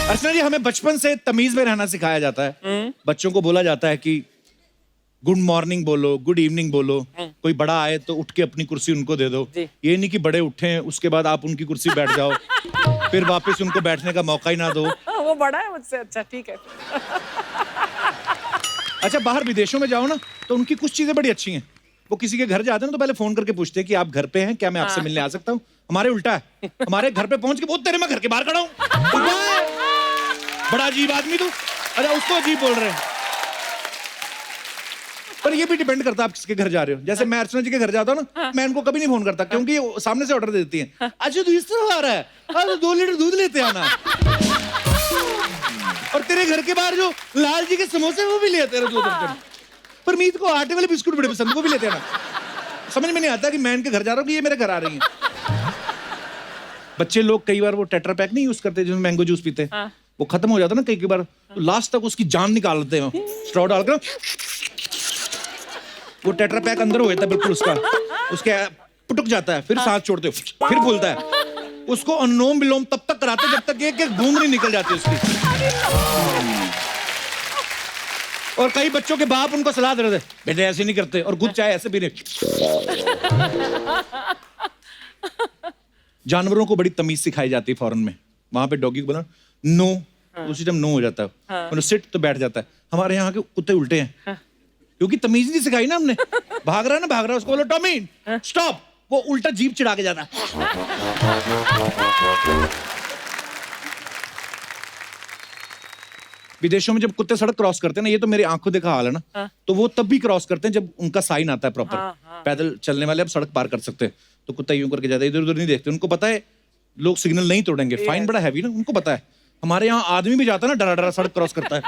अर्चना जी, हमें बचपन से तमीज में रहना सिखाया जाता है। बच्चों को बोला जाता है कि गुड मॉर्निंग बोलो, गुड इवनिंग बोलो। कोई बड़ा आए तो उठ के अपनी कुर्सी उनको दे दो। ये नहीं कि बड़े उठे उसके बाद आप उनकी कुर्सी बैठ जाओ, फिर वापस उनको बैठने का मौका ही ना दो। वो बड़ा है मुझसे। अच्छा ठीक है। अच्छा, बाहर विदेशों में जाओ ना तो उनकी कुछ चीजें बड़ी अच्छी हैं। वो किसी के घर जाते हैं ना तो पहले फोन करके पूछते हैं कि आप घर पे हैं क्या, मैं आपसे मिलने आ सकता हूँ। हमारे उल्टा है, हमारे घर पे पहुंच के वो तेरे मैं घर के बाहर खड़ा हूँ। बड़ा अजीब आदमी तू। अच्छा, उसको अजीब बोल रहे हैं। पर ये भी डिपेंड करता है आप किसके घर जा रहे हो। जैसे मैं अर्चना जी के घर जाता हूँ ना, मैं इनको कभी नहीं फोन करता क्योंकि वो सामने से ऑर्डर दे देती हैं। अच्छा तू इस तरह आ रहा है, तो 2 लीटर दूध लेते आना। और तेरे घर के बाहर जो लाल जी के समोसे वो भी लेते हैं 2 दर्जन। पर मीत को आटे वाले बिस्कुट बड़े पसंद, वो भी लेते आना। समझ में नहीं आता कि मैं इनके घर जा रहा हूँ कि ये मेरे घर आ रही हैं। बच्चे लोग कई बार वो टेट्रा पैक नहीं यूज करते जिसमें मैंगो जूस पीते हैं, वो खत्म हो जाता है ना कई बार, तो लास्ट तक उसकी जान निकाल देते हैं स्ट्रॉ डालकर। वो टेट्रा पैक अंदर हो जाता है बिल्कुल उसका, उसके पुटक जाता है, फिर सांस छोड़ते हो, फिर फूलता है। उसको अनुलोम विलोम तब तक कराते जब तक एक एक बूंद नहीं निकल जाती उसकी। और कई बच्चों के बाप उनको सलाह दे रहे थे, बेटे ऐसे नहीं करते, और खुद चाहे ऐसे भी नहीं। जानवरों को बड़ी तमीज सिखाई जाती है फॉरेन में। वहां पे डॉगी को बोला नो, उसी टाइम नो हो जाता है। सिट तो बैठ जाता है। हमारे यहाँ के कुत्ते उल्टे हैं, क्योंकि तमीज नहीं सिखाई ना हमने। भाग रहा है ना, भाग रहा है, उसको बोलो टॉमी स्टॉप, वो उल्टा जीप चिढ़ा के जाता है। विदेशों में जब कुत्ते सड़क क्रॉस करते हैं ना, ये तो मेरी आंखों देखा हाल है ना, तो वो तब भी क्रॉस करते हैं जब उनका साइन आता है प्रॉपर। पैदल चलने वाले अब सड़क पार कर सकते हैं, तो कुत्ता यूं करके जाता है, इधर उधर नहीं देखते। उनको पता है लोग सिग्नल नहीं तोड़ेंगे, फाइन बड़ा हैवी ना, उनको पता है। हमारे यहाँ आदमी भी जाता है ना, डरा डरा सड़क क्रॉस करता है।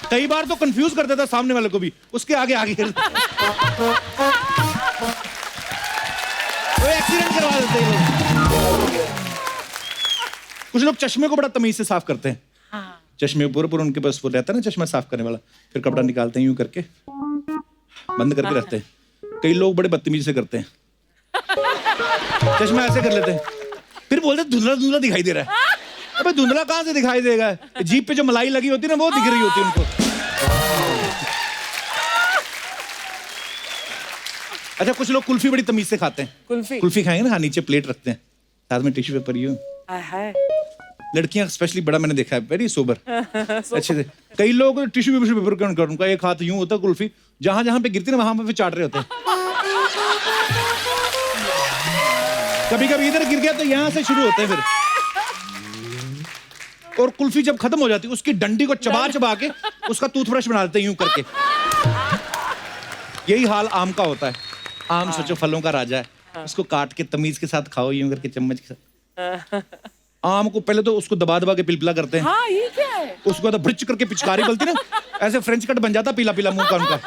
कई बार तो कंफ्यूज कर देता है सामने वाले को भी, उसके आगे आगे वो एक्सीडेंट करवा देते हैं लोग। कुछ लोग चश्मे को बड़ा तमीज से साफ करते हैं। चश्मे पूरा उनके पास वो रहता है ना चश्मा साफ करने वाला, फिर कपड़ा निकालते हैं यूं करके बंद करके रखते हैं। कई लोग बड़े बदतमीजी से करते हैं, चश्मा ऐसे कर लेते हैं, फिर बोलते हैं धुंधला धुंधला दिखाई दे रहा है। अबे धुंधला कहां से दिखाई देगा, जीप पे जो मलाई लगी होती है ना वो दिख रही होती है उनको। अच्छा, कुछ लोग कुल्फी बड़ी तमीज से खाते हैं। कुल्फी खाएंगे ना, नीचे प्लेट रखते हैं, साथ में टिश्यू पेपर यूं। लड़कियां स्पेशली बड़ा मैंने देखा है, वेरी सोबर अच्छे से। कई लोग टिश्यू पेपर का उनका एक हाथ यूं होता है, कुल्फी जहां जहां पे गिरती है ना वहां पे चाट रहे होते हैं। कभी कभी इधर गिर गया तो यहां से शुरू होते हैं फिर। और कुल्फी जब खत्म हो जाती है उसकी डंडी को चबा चबा के उसका टूथब्रश बना देते हैं यूं करके। यही हाल आम का होता है। आम सोचो फलों का राजा है, उसको काट के तमीज के साथ खाओ यूं करके चम्मच के साथ। आम को पहले तो उसको दबा दबा के पिलपिला करते हैं। हाँ, ये क्या है? उसको तो ब्रिच करके पिचकारी बोलती ना, ऐसे फ्रेंच कट बन जाता पीला पीला मुंह का उनका।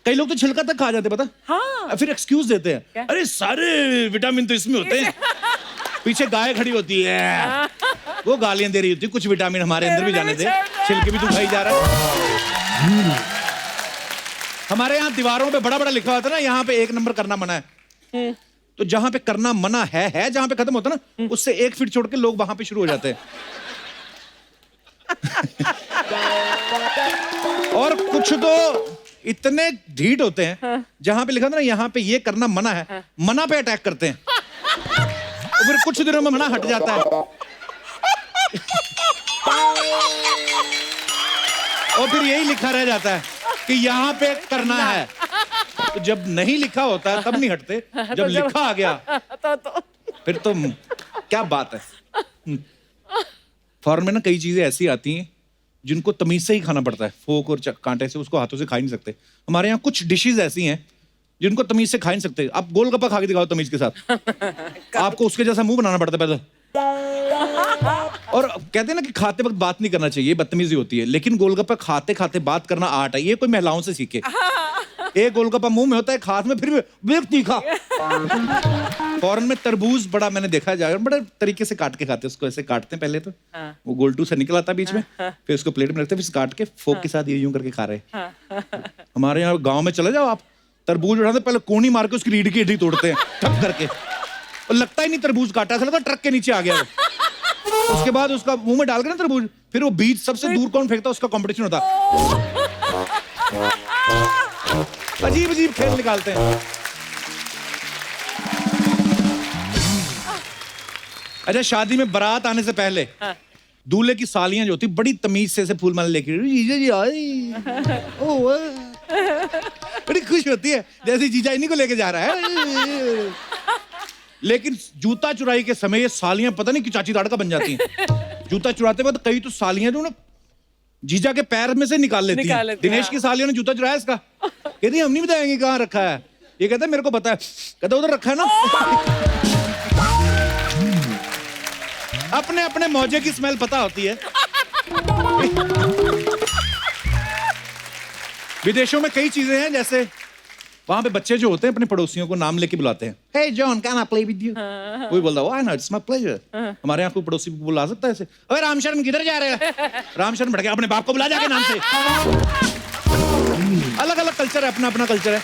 कई लोग तो छिलका तक खा जाते, पता? हाँ। फिर एक्सक्यूज देते हैं, क्या? अरे सारे विटामिन तो इसमें होते हैं। पीछे गाय खड़ी होती है, वो गालियां दे रही होती है, कुछ विटामिन हमारे अंदर भी जाने दे, छिलके भी तू खाई जा रहा है। हमारे यहाँ दीवारों पे बड़ा बड़ा लिखा होता है ना, यहाँ पे 1 नंबर करना मना है। तो जहां पे करना मना है, जहां पे खत्म होता है ना, उससे 1 फीट छोड़ के लोग वहां पे शुरू हो जाते हैं। और कुछ तो इतने ढीठ होते हैं, जहां पे लिखा था ना यहाँ पे ये करना मना है, मना पे अटैक करते हैं। और फिर कुछ दिनों में मना हट जाता है, और फिर यही लिखा रह जाता है कि यहाँ पे करना है। तो जब नहीं लिखा होता है तब नहीं हटते, जब लिखा आ गया तो फिर तो क्या बात है। फॉरेन में ना कई चीजें ऐसी आती हैं जिनको तमीज से ही खाना पड़ता है, फोक और कांटे से उसको हाथों से खा ही नहीं सकते। हमारे यहाँ कुछ डिशेज ऐसी हैं जिनको तमीज से खा ही नहीं सकते। आप गोलगप्पा खा के दिखाओ तमीज के साथ, आपको उसके जैसा मुंह बनाना पड़ता है पहले। और कहते हैं ना कि खाते वक्त बात नहीं करना चाहिए, बदतमीजी होती है, लेकिन गोलगप्पा खाते खाते बात करना आर्ट है, ये कोई महिलाओं से सीखे। एक गोलगप्पा मुंह में होता है, हाथ में फिर भी तीखा। फॉरेन में तरबूज बड़ा मैंने देखा है, बड़े तरीके से काट के खाते हैं उसको। ऐसे काटते हैं पहले तो वो गोलटू से निकल आता है बीच में, फिर उसको प्लेट में रखते हैं, फिर काट के फोक के साथ यूं करके खा रहे हैं। हमारे यहाँ गाँव में चले जाओ आप, तरबूज उठाते पहले कोनी मार के उसकी रीढ़ की हड्डी तोड़ते हैं ठप करके, और लगता ही नहीं तरबूज काटा, ऐसा लगता ट्रक के नीचे आ गया। उसके बाद उसका मुंह में डाल के ना तरबूज, फिर वो बीज सबसे दूर कौन फेंकता उसका कंपटीशन होता। अजीब अजीब खेल निकालते हैं। अच्छा, शादी में बारात आने से पहले दूल्हे की सालियां जो होती बड़ी तमीज से फूल माला लेके जीजा जी आए, ओ बड़ी खुश होती है जैसे जीजा इन्हीं को लेके जा रहा है। लेकिन जूता चुराई के समय ये सालियां पता नहीं कि चाची ताड़का बन जाती हैं। जूता चुराते वक्त कई तो सालियां जो ना जीजा के पैर में से निकाल लेती हैं। दिनेश की सालियों ने जूता चुराया इसका, कहती हम नहीं बताएंगे कहाँ रखा है। ये कहता है मेरे को पता है, कहता उधर रखा है ना। अपने अपने मौजे की स्मेल पता होती है। विदेशों में कई चीजें हैं, जैसे वहां पे बच्चे जो होते हैं अपने पड़ोसियों को नाम लेके बुलाते हैं। Hey John, can I play with you? कोई बोलता है, why not? It's my pleasure. हमारे यहाँ कोई पड़ोसी बुला सकता है ऐसे? अरे रामशरण किधर जा रहे हैं? रामशरण भड़के अपने बाप को बुला जाके नाम से। अलग अलग कल्चर है, अपना अपना कल्चर है।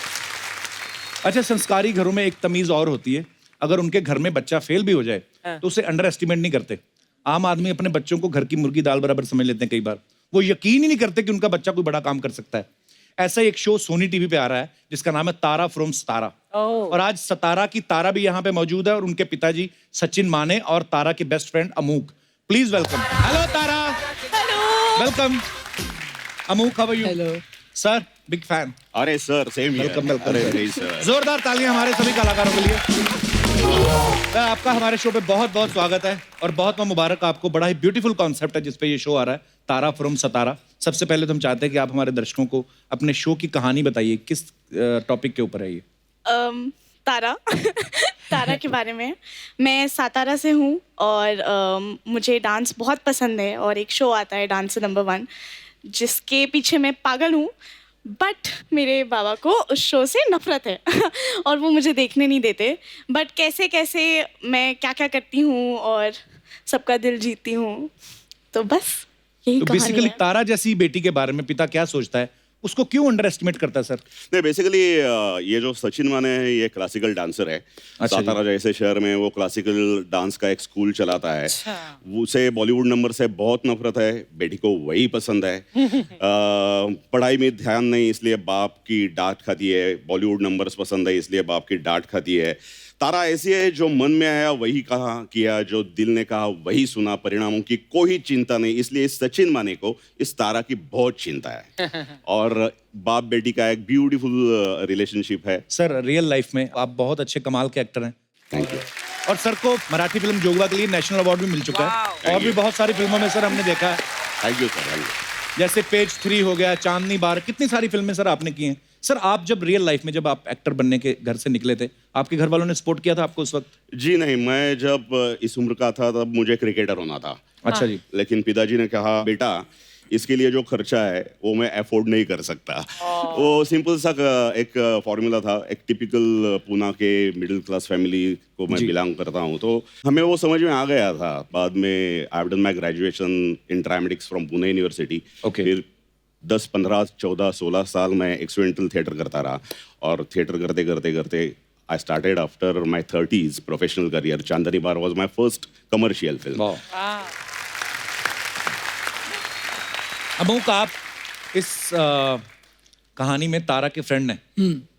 अच्छा, संस्कारी घरों में एक तमीज और होती है, अगर उनके घर में बच्चा फेल भी हो जाए तो उसे अंडर एस्टिमेट नहीं करते। आम आदमी अपने बच्चों को घर की मुर्गी दाल बराबर समझ लेते हैं। कई बार वो यकीन ही नहीं करते कि उनका बच्चा कोई बड़ा काम कर सकता है। ऐसा एक शो सोनी टीवी पे आ रहा है जिसका नाम है तारा फ्रॉम सतारा। और आज सतारा की तारा भी यहाँ पे मौजूद है और उनके पिताजी सचिन माने और तारा के best friend Amuk. Please welcome. Hello Tara. Hello. Welcome Amuk, how are you? Hello sir, big fan. अरे sir, same here. Welcome welcome. अरे नहीं सर। जोरदार तालियां हमारे सभी कलाकारों के लिए। आपका हमारे शो पे बहुत बहुत स्वागत है और बहुत बहुत मुबारक आपको। बड़ा ही ब्यूटीफुल कॉन्सेप्ट है जिसपे ये शो आ रहा है, तारा फ्रॉम सतारा। सबसे पहले तो हम चाहते हैं कि आप हमारे दर्शकों को अपने शो की कहानी बताइए, किस टॉपिक के ऊपर है ये? तारा तारा के बारे में। मैं सातारा से हूँ और मुझे डांस बहुत पसंद है और एक शो आता है डांस नंबर 1 जिसके पीछे मैं पागल हूँ। बट मेरे बाबा को उस शो से नफरत है और वो मुझे देखने नहीं देते। बट कैसे कैसे मैं क्या क्या करती हूँ और सबका दिल जीतती हूँ, तो बस यही तो कहानी बेसिकली है। तारा जैसी बेटी के बारे में पिता क्या सोचता है, उसको क्यों अंडर एस्टिमेट करता है सर? नहीं, बेसिकली ये जो सचिन माने है ये क्लासिकल डांसर है। अच्छा सातारा जैसे शहर में वो क्लासिकल डांस का एक स्कूल चलाता है। उसे बॉलीवुड नंबर से बहुत नफरत है, बेटी को वही पसंद है। पढ़ाई में ध्यान नहीं इसलिए बाप की डांट खाती है, बॉलीवुड नंबर्स पसंद है इसलिए बाप की डांट खाती है। तारा ऐसी है जो मन में आया वही कहा किया, जो दिल ने कहा वही सुना, परिणामों की कोई चिंता नहीं। इसलिए इस सचिन माने को इस तारा की बहुत चिंता है। और बाप बेटी का एक ब्यूटीफुल रिलेशनशिप है। सर, रियल लाइफ में आप बहुत अच्छे कमाल के एक्टर हैं। Thank you. और सर को मराठी फिल्म जोगवा के लिए नेशनल अवार्ड भी मिल चुका है और भी बहुत सारी फिल्मों में सर हमने देखा है, thank you sir, thank you. जैसे पेज 3 हो गया, चांदनी बार, कितनी सारी फिल्में सर आपने की हैं। सर, आप जब रियल लाइफ में जब आप एक्टर बनने के घर से निकले थे, आपके घर वालों ने सपोर्ट किया था आपको उस वक्त? जी नहीं, मैं जब इस उम्र का था तब मुझे क्रिकेटर होना था। अच्छा जी। लेकिन पिताजी ने कहा बेटा इसके लिए जो खर्चा है वो मैं अफोर्ड नहीं कर सकता। वो सिंपल सा एक फॉर्मूला था। एक टिपिकल पुणे के मिडिल क्लास फैमिली को मैं बिलोंग करता हूँ, तो हमें वो समझ में आ गया था। बाद में I have done my graduation in dramatics from Pune university. फिर 10, 15, 14, 16 साल मैं एक्सपेरिमेंटल थिएटर करता रहा और थिएटर करते करते करते I started after my 30s professional career. Chandni bar was my first commercial film. अमूक, आप इस कहानी में तारा के फ्रेंड हैं,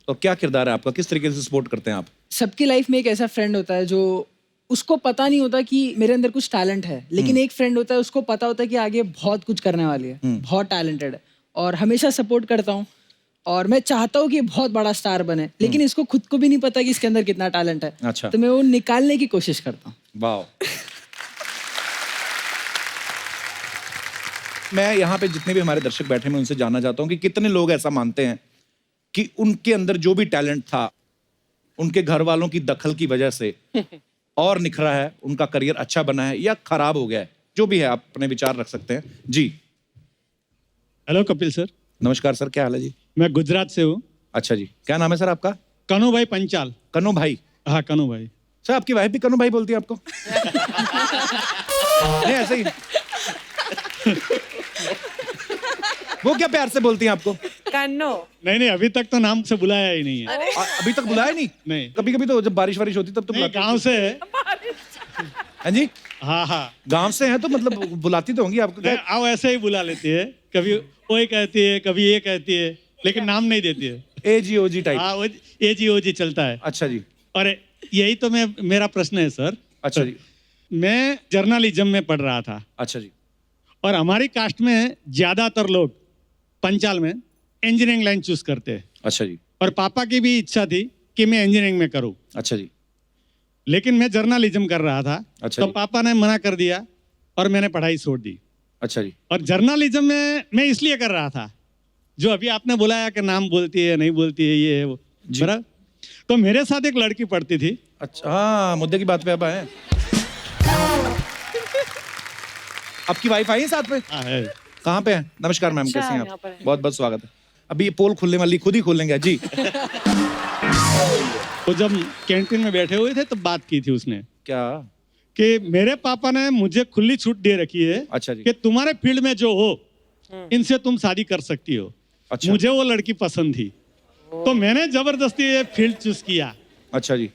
तो क्या किरदार है आपका, किस तरीके से सपोर्ट करते हैं आप? सबकी लाइफ में एक ऐसा फ्रेंड होता है जो उसको पता नहीं होता कि मेरे अंदर कुछ टैलेंट है, लेकिन एक फ्रेंड होता है उसको पता होता है कि आगे बहुत कुछ करने वाली है, बहुत टैलेंटेड है और हमेशा सपोर्ट करता हूँ। और मैं चाहता हूँ कि बहुत बड़ा स्टार बने, लेकिन इसको खुद को भी नहीं पता कि इसके अंदर कितना टैलेंट है। अच्छा। तो मैं वो निकालने की कोशिश करता हूँ। वाह। मैं यहाँ पे जितने भी हमारे दर्शक बैठे हैं उनसे जानना चाहता हूँ कि कितने लोग ऐसा मानते हैं कि उनके अंदर जो भी टैलेंट था उनके घर वालों की दखल की वजह से और निखरा है, उनका करियर अच्छा बना है या खराब हो गया है, जो भी है आप अपने विचार रख सकते हैं जी। Hello Kapil sir. नमस्कार सर, क्या हाल है जी? मैं गुजरात से हूँ। अच्छा जी, क्या नाम है सर आपका? कनु भाई पंचाल। कनु भाई? हाँ, कनु भाई। सर, आपकी वाइफ भी कनु भाई बोलती है आपको? नहीं, ऐसे ही। वो क्या प्यार से बोलती हैं आपको? कन्नो। नहीं, अभी तक तो नाम से बुलाया ही नहीं है। अभी तक बुलाया नहीं? नहीं। कभी कभी तो जब बारिश वारिश होती तब तो नहीं, बुलाते हैं। गाँव से है। हाँ जी, हाँ हाँ गांव से हैं तो मतलब बुलाती तो होंगी आपको क्या? आप ऐसे ही बुला लेती है, कभी ओए कहती है, कभी ये कहती है, लेकिन नाम नहीं देती है। AG type. हाँ, वो एजी ओजी चलता है। अच्छा जी, और यही तो मेरा प्रश्न है सर। अच्छा जी, मैं जर्नलिज्म में पढ़ रहा था अच्छा जी, और हमारी कास्ट में ज्यादातर लोग पंचाल में इंजीनियरिंग लाइन चूज करते हैं, अच्छा जी, और पापा की भी इच्छा थी कि मैं इंजीनियरिंग में करूं, अच्छा जी, लेकिन मैं जर्नलिज्म कर रहा था। अच्छा तो जी। पापा ने मना कर दिया और मैंने पढ़ाई छोड़ दी। अच्छा जी, और जर्नलिज्म में मैं इसलिए कर रहा था, जो अभी आपने बुलाया कि नाम बोलती है नहीं बोलती है, ये है वो, जी। बराबर। तो मेरे साथ एक लड़की पढ़ती थी। अच्छा, हाँ, मुद्दे की बात पे अब आए। आपकी वाइफ आई है साथ में? हाँ, है। कहाँ पे है? नमस्कार मैम, अच्छा, कैसे हैं यहाँ आप? पर है। बहुत बहुत स्वागत है। अभी ये पोल खुलने वाली, खुद ही खोलेंगे जी। वो जब कैंटीन में बैठे हुए थे तब बात की थी उसने क्या? कि मेरे पापा ने मुझे खुली छूट दे रखी है अच्छा जी, कि तुम्हारे फील्ड में जो हो इनसे तुम शादी कर सकती हो। अच्छा, मुझे वो लड़की पसंद थी, तो मैंने जबरदस्ती ये फील्ड चूज किया, अच्छा जी,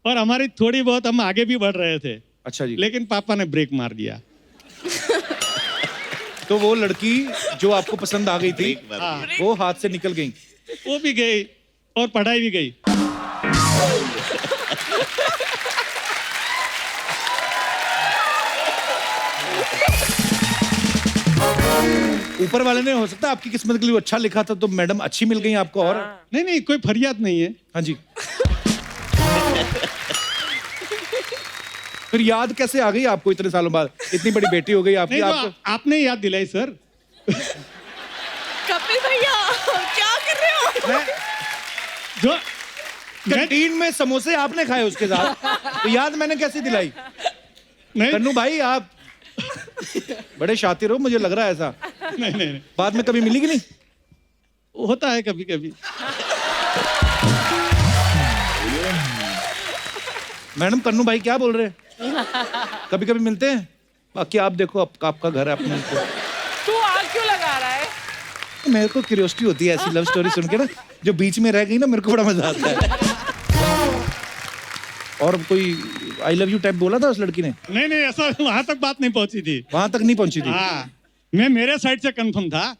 और हमारी थोड़ी बहुत हम आगे भी बढ़ रहे थे, अच्छा जी। लेकिन पापा ने ब्रेक मार दिया। तो वो लड़की जो आपको पसंद आ गई थी, हाँ, वो हाथ से निकल गई। वो भी गई और पढ़ाई भी गई। ऊपर वाले ने, हो सकता है आपकी किस्मत के लिए वो अच्छा लिखा था, तो मैडम अच्छी मिल गई आपको। और नहीं नहीं, कोई फरियाद नहीं है। हाँ जी। फिर याद कैसे आ गई आपको इतने सालों बाद? इतनी बड़ी बेटी हो गई आपकी। नहीं तो आपको आपने याद दिलाई सर। कपिल भैया क्या कर रहे हो? मैं जो मैं कैंटीन में समोसे आपने खाए उसके साथ, तो याद मैंने कैसे दिलाई? नहीं कन्नू भाई, आप बड़े शातिर हो, मुझे लग रहा है ऐसा। नहीं नहीं, बाद में कभी मिली कि नहीं? होता है कभी कभी। मैडम, कन्नू भाई क्या बोल रहे हैं? कभी कभी मिलते हैं। बाकी आप देखो, आपका घर है अपने को। तू आग क्यों लगा रहा है? मेरे को क्यूरियोसिटी होती है ऐसी लव स्टोरी सुन के ना, जो बीच में रह गई ना, मेरे को बड़ा मजा आता है। और कोई आई लव यू टाइप बोला था उस लड़की ने? नहीं नहीं, ऐसा वहां तक बात नहीं पहुंची थी। वहां तक नहीं पहुंची थी। हाँ, मैं मेरे साइड से कंफर्म था।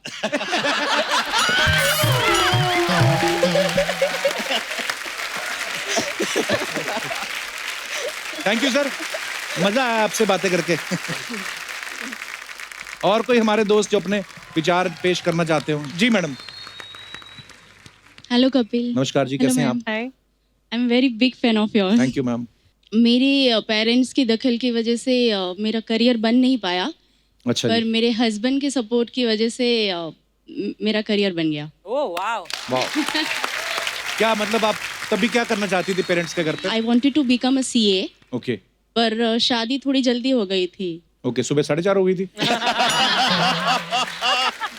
थैंक यू सर, मजा आया आपसे बातें करके। और कोई हमारे दोस्त जो अपने विचार पेश करना चाहते हो? जी मैडम। हेलो कपिल। नमस्कार जी, कैसे हैं आप? Hi. I am very big fan of yours. Thank you ma'am. मेरे पेरेंट्स की दखल की वजह से मेरा करियर बन नहीं पाया, अच्छा पर जी, मेरे हस्बैंड के सपोर्ट की वजह से मेरा करियर बन गया। Oh wow. वाह। क्या मतलब, आप तभी क्या करना चाहती थी पेरेंट्स के घर पे? I wanted to become a CA, okay पर शादी थोड़ी जल्दी हो गई थी। ओके, सुबह 4:30 हो गई थी।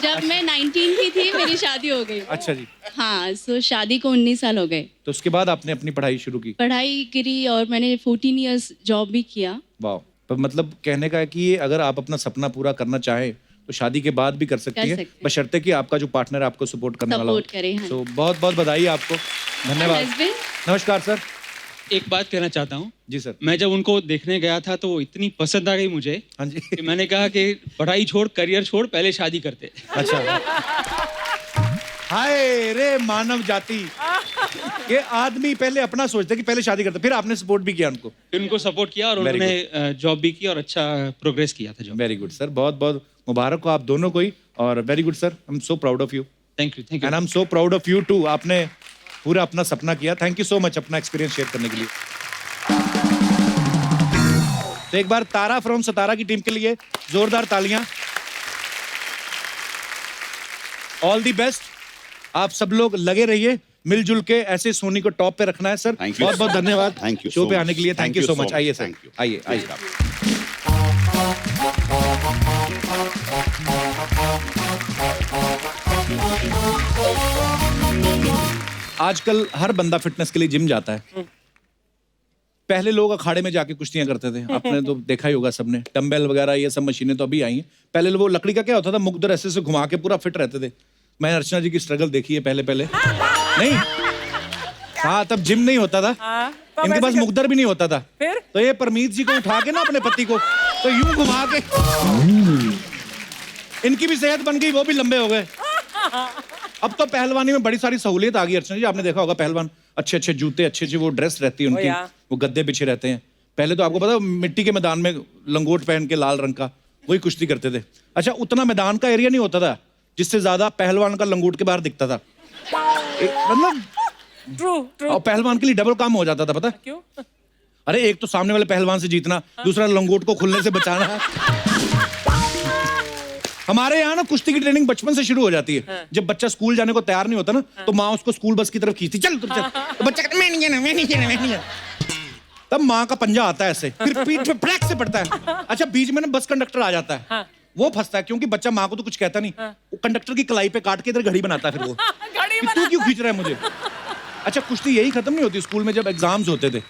जब मैं 19 की थी मेरी शादी हो गई। अच्छा जी, हाँ, सो शादी को 19 साल हो गए। तो उसके बाद आपने अपनी पढ़ाई शुरू की? पढ़ाई करी और मैंने 14 इयर्स जॉब भी किया। वाह। पर मतलब कहने का है कि ये अगर आप अपना सपना पूरा करना चाहें तो शादी के बाद भी कर सकती कर है, सकते हैं। बशर्ते कि आपका जो पार्टनर आपको सपोर्ट करने वाला हो। सपोर्ट करे, हाँ। तो बहुत बहुत बधाई आपको, धन्यवाद। हस्बैंड, नमस्कार सर। एक बात कहना चाहता हूँ। जी सर। मैं जब उनको देखने गया था तो वो इतनी पसंद आ गई मुझे हाँ जी। कि मैंने कहा कि पढ़ाई छोड़, करियर छोड़, पहले शादी करते। अच्छा। हाय रे मानव जाति, ये आदमी पहले अपना सोचते कि पहले शादी करते, फिर आपने सपोर्ट भी किया उनको। फिर उनको सपोर्ट किया और Very उन्होंने जॉब भी की और अच्छा प्रोग्रेस किया था जॉब। वेरी गुड सर, बहुत बहुत मुबारक हो आप दोनों को ही। और very good sir, I am so proud of you thank you, thank and you. I am so proud of you too. आपने पूरा अपना सपना किया। थैंक यू सो मच अपना एक्सपीरियंस शेयर करने के लिए। तो एक बार तारा फ्रॉम सतारा की टीम के लिए जोरदार तालियां। All the best. आप सब लोग लगे रहिए, मिलजुल के ऐसे सोनी को टॉप पे रखना है सर। Thank you, बहुत बहुत sir. धन्यवाद Thank you शो so पे much. आने के लिए। Thank you so much. आइए सर, Thank you. आइए आइए। आजकल हर बंदा फिटनेस के लिए जिम जाता है। पहले लोग अखाड़े में जाके कुश्तियां करते थे, आपने तो देखा ही होगा सबने। डंबल वगैरह ये सब मशीनें तो अभी आई हैं। पहले वो लकड़ी का क्या होता था, मुकदर ऐसे से घुमा के पूरा फिट रहते थे। मैंने अर्चना जी की स्ट्रगल देखी है पहले पहले। नहीं, हाँ, तब जिम नहीं होता था। हाँ, इनके ऐसे पास कर- मुकद्दर भी नहीं होता था। फिर? तो ये परमीत जी को उठा के ना अपने पति को तो यूं घुमा के इनकी भी सेहत बन गई, वो भी लंबे हो गए। अब तो पहलवानी में बड़ी सारी सहूलियत आ गई अर्चना जी, आपने देखा होगा पहलवान अच्छे अच्छे जूते, अच्छे अच्छे वो ड्रेस रहती है उनकी, यार। वो गद्दे बिछे रहते हैं। पहले तो आपको पता है, मिट्टी के मैदान में लंगोट पहन के लाल रंग का वही कुश्ती करते थे। अच्छा, उतना मैदान का एरिया नहीं होता था जिससे ज्यादा पहलवान का लंगोट के बाहर दिखता था। मतलब ट्रू ट्रू। और पहलवान के लिए डबल काम हो जाता था, पता है? क्यों? अरे एक तो सामने वाले पहलवान से जीतना, दूसरा लंगोट को खुलने से बचाना। हमारे यहाँ ना कुश्ती की ट्रेनिंग बचपन से शुरू हो जाती है। जब बच्चा स्कूल जाने को तैयार नहीं होता ना, तो माँ उसको स्कूल बस की तरफ खींचती, चल तू चल। तो बच्चा कहता, मैं नहीं जाना, मैं नहीं जाना, मैं नहीं जाना। तब माँ का पंजा आता है ऐसे, फिर पीठ पे फड़क से पड़ता है। अच्छा, बीच में ना बस कंडक्टर आ जाता है, वो फंसता है क्योंकि बच्चा माँ को तो कुछ कहता नहीं, वो कंडक्टर की कलाई पे काट के इधर घड़ी बनाता है। फिर वो घड़ी कि तू क्यों खींच रहा है मुझे? अच्छा, कुश्ती यही खत्म नहीं होती स्कूल में जब एग्जाम्स होते थे।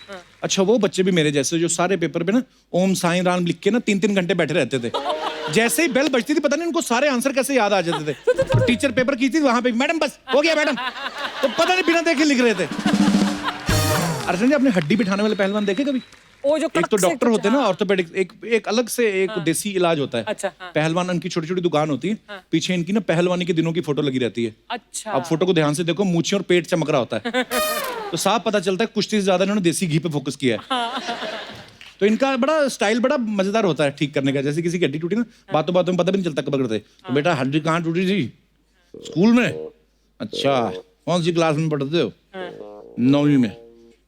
अच्छा, वो बच्चे भी मेरे जैसे जो सारे पेपर पे ना ओम साईं राम लिख के ना 3-3 घंटे बैठे रहते थे। जैसे ही बेल बजती थी, पता नहीं उनको सारे आंसर कैसे याद आ जाते थे। तो टीचर पेपर की थी वहां पे, मैडम बस हो गया मैडम, तो पता नहीं बिना देखे लिख रहे थे। अर्जुन जी, आपने हड्डी बिठाने वाले पहलवान देखे कभी? वो जो एक तो कड़क से डॉक्टर कुछ- होते हैं ना हाँ। ऑर्थोपेडिक, एक अलग से एक देसी इलाज होता है। अच्छा, हाँ। पहलवान की छोटी छोटी दुकान होती है, पीछे इनकी ना पहलवानी के दिनों की फोटो लगी रहती है। अच्छा। अब फोटो को ध्यान से देखो, मूछें और पेट चमक रहा होता है, तो साफ पता चलता है कुश्ती से ज्यादा इन्होंने देसी घी पे फोकस किया है। तो इनका बड़ा स्टाइल बड़ा मजेदार होता है ठीक करने का। जैसे किसी की हड्डी टूटी ना, बातों बातों में पता भी नहीं चलता कब करते। तो बेटा हड्डी कहाँ टूटी थी? स्कूल में। अच्छा, कौन सी क्लास में पढ़ते हो? 9वीं में।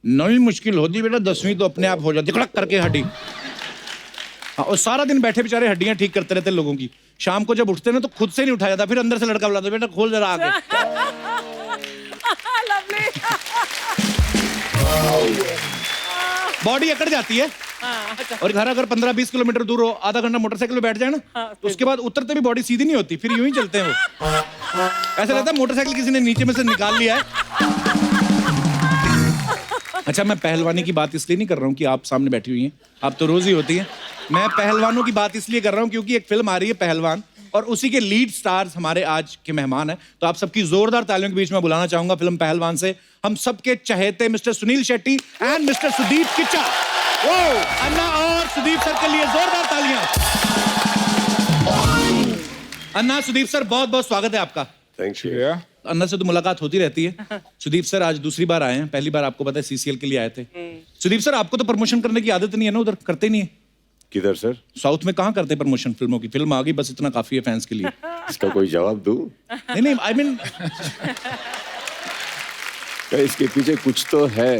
9वीं मुश्किल होती बेटा, 10वीं तो अपने आप हो जाती, कड़क करके हड्डी। हाँ, और सारा दिन बैठे बेचारे हड्डियां ठीक करते रहते लोगों की। शाम को जब उठते ना तो खुद से नहीं उठाया जाता, फिर अंदर से लड़का बुलाता, बेटा खोल जरा आगे। लवली। बॉडी अकड़ जाती है। और घर अगर 15-20 किलोमीटर दूर हो, आधा घंटा मोटरसाइकिल पे बैठ जाए ना, तो उसके बाद उतरते भी बॉडी सीधी नहीं होती, फिर यूं ही चलते हैं वो। ऐसा लगता है मोटरसाइकिल किसी ने नीचे में से निकाल लिया है। अच्छा, मैं पहलवानी की बात इसलिए नहीं कर रहा हूँ कि आप सामने बैठी हुई हैं, आप तो रोज ही होती हैं। मैं पहलवानों की बात इसलिए कर रहा हूँ क्योंकि एक फिल्म आ रही है पहलवान, और उसी के लीड स्टार्स हमारे आज के मेहमान हैं। तो आप सबकी जोरदार तालियों के बीच में बुलाना चाहूंगा फिल्म पहलवान से हम सबके चहेते mister Suniel Shetty and mister Sudeep Kichcha. ओ अन्ना और सुदीप सर के लिए जोरदार तालियां। अन्ना, सुदीप सर, बहुत बहुत स्वागत है आपका। Thank you. अन्ना से तो मुलाकात होती रहती है। सुदीप सर आज दूसरी बार आए हैं, पहली बार आपको पता है सीसीएल के लिए आए थे। सुदीप सर, आपको तो प्रमोशन करने की आदत नहीं है ना, उधर करते नहीं है? किधर सर? साउथ में कहाँ करते प्रमोशन फिल्मों की? फिल्म आ गई बस इतना काफी है फैंस के लिए। इसका कोई जवाब दूं? नहीं नहीं, आई मीन इसके पीछे कुछ तो है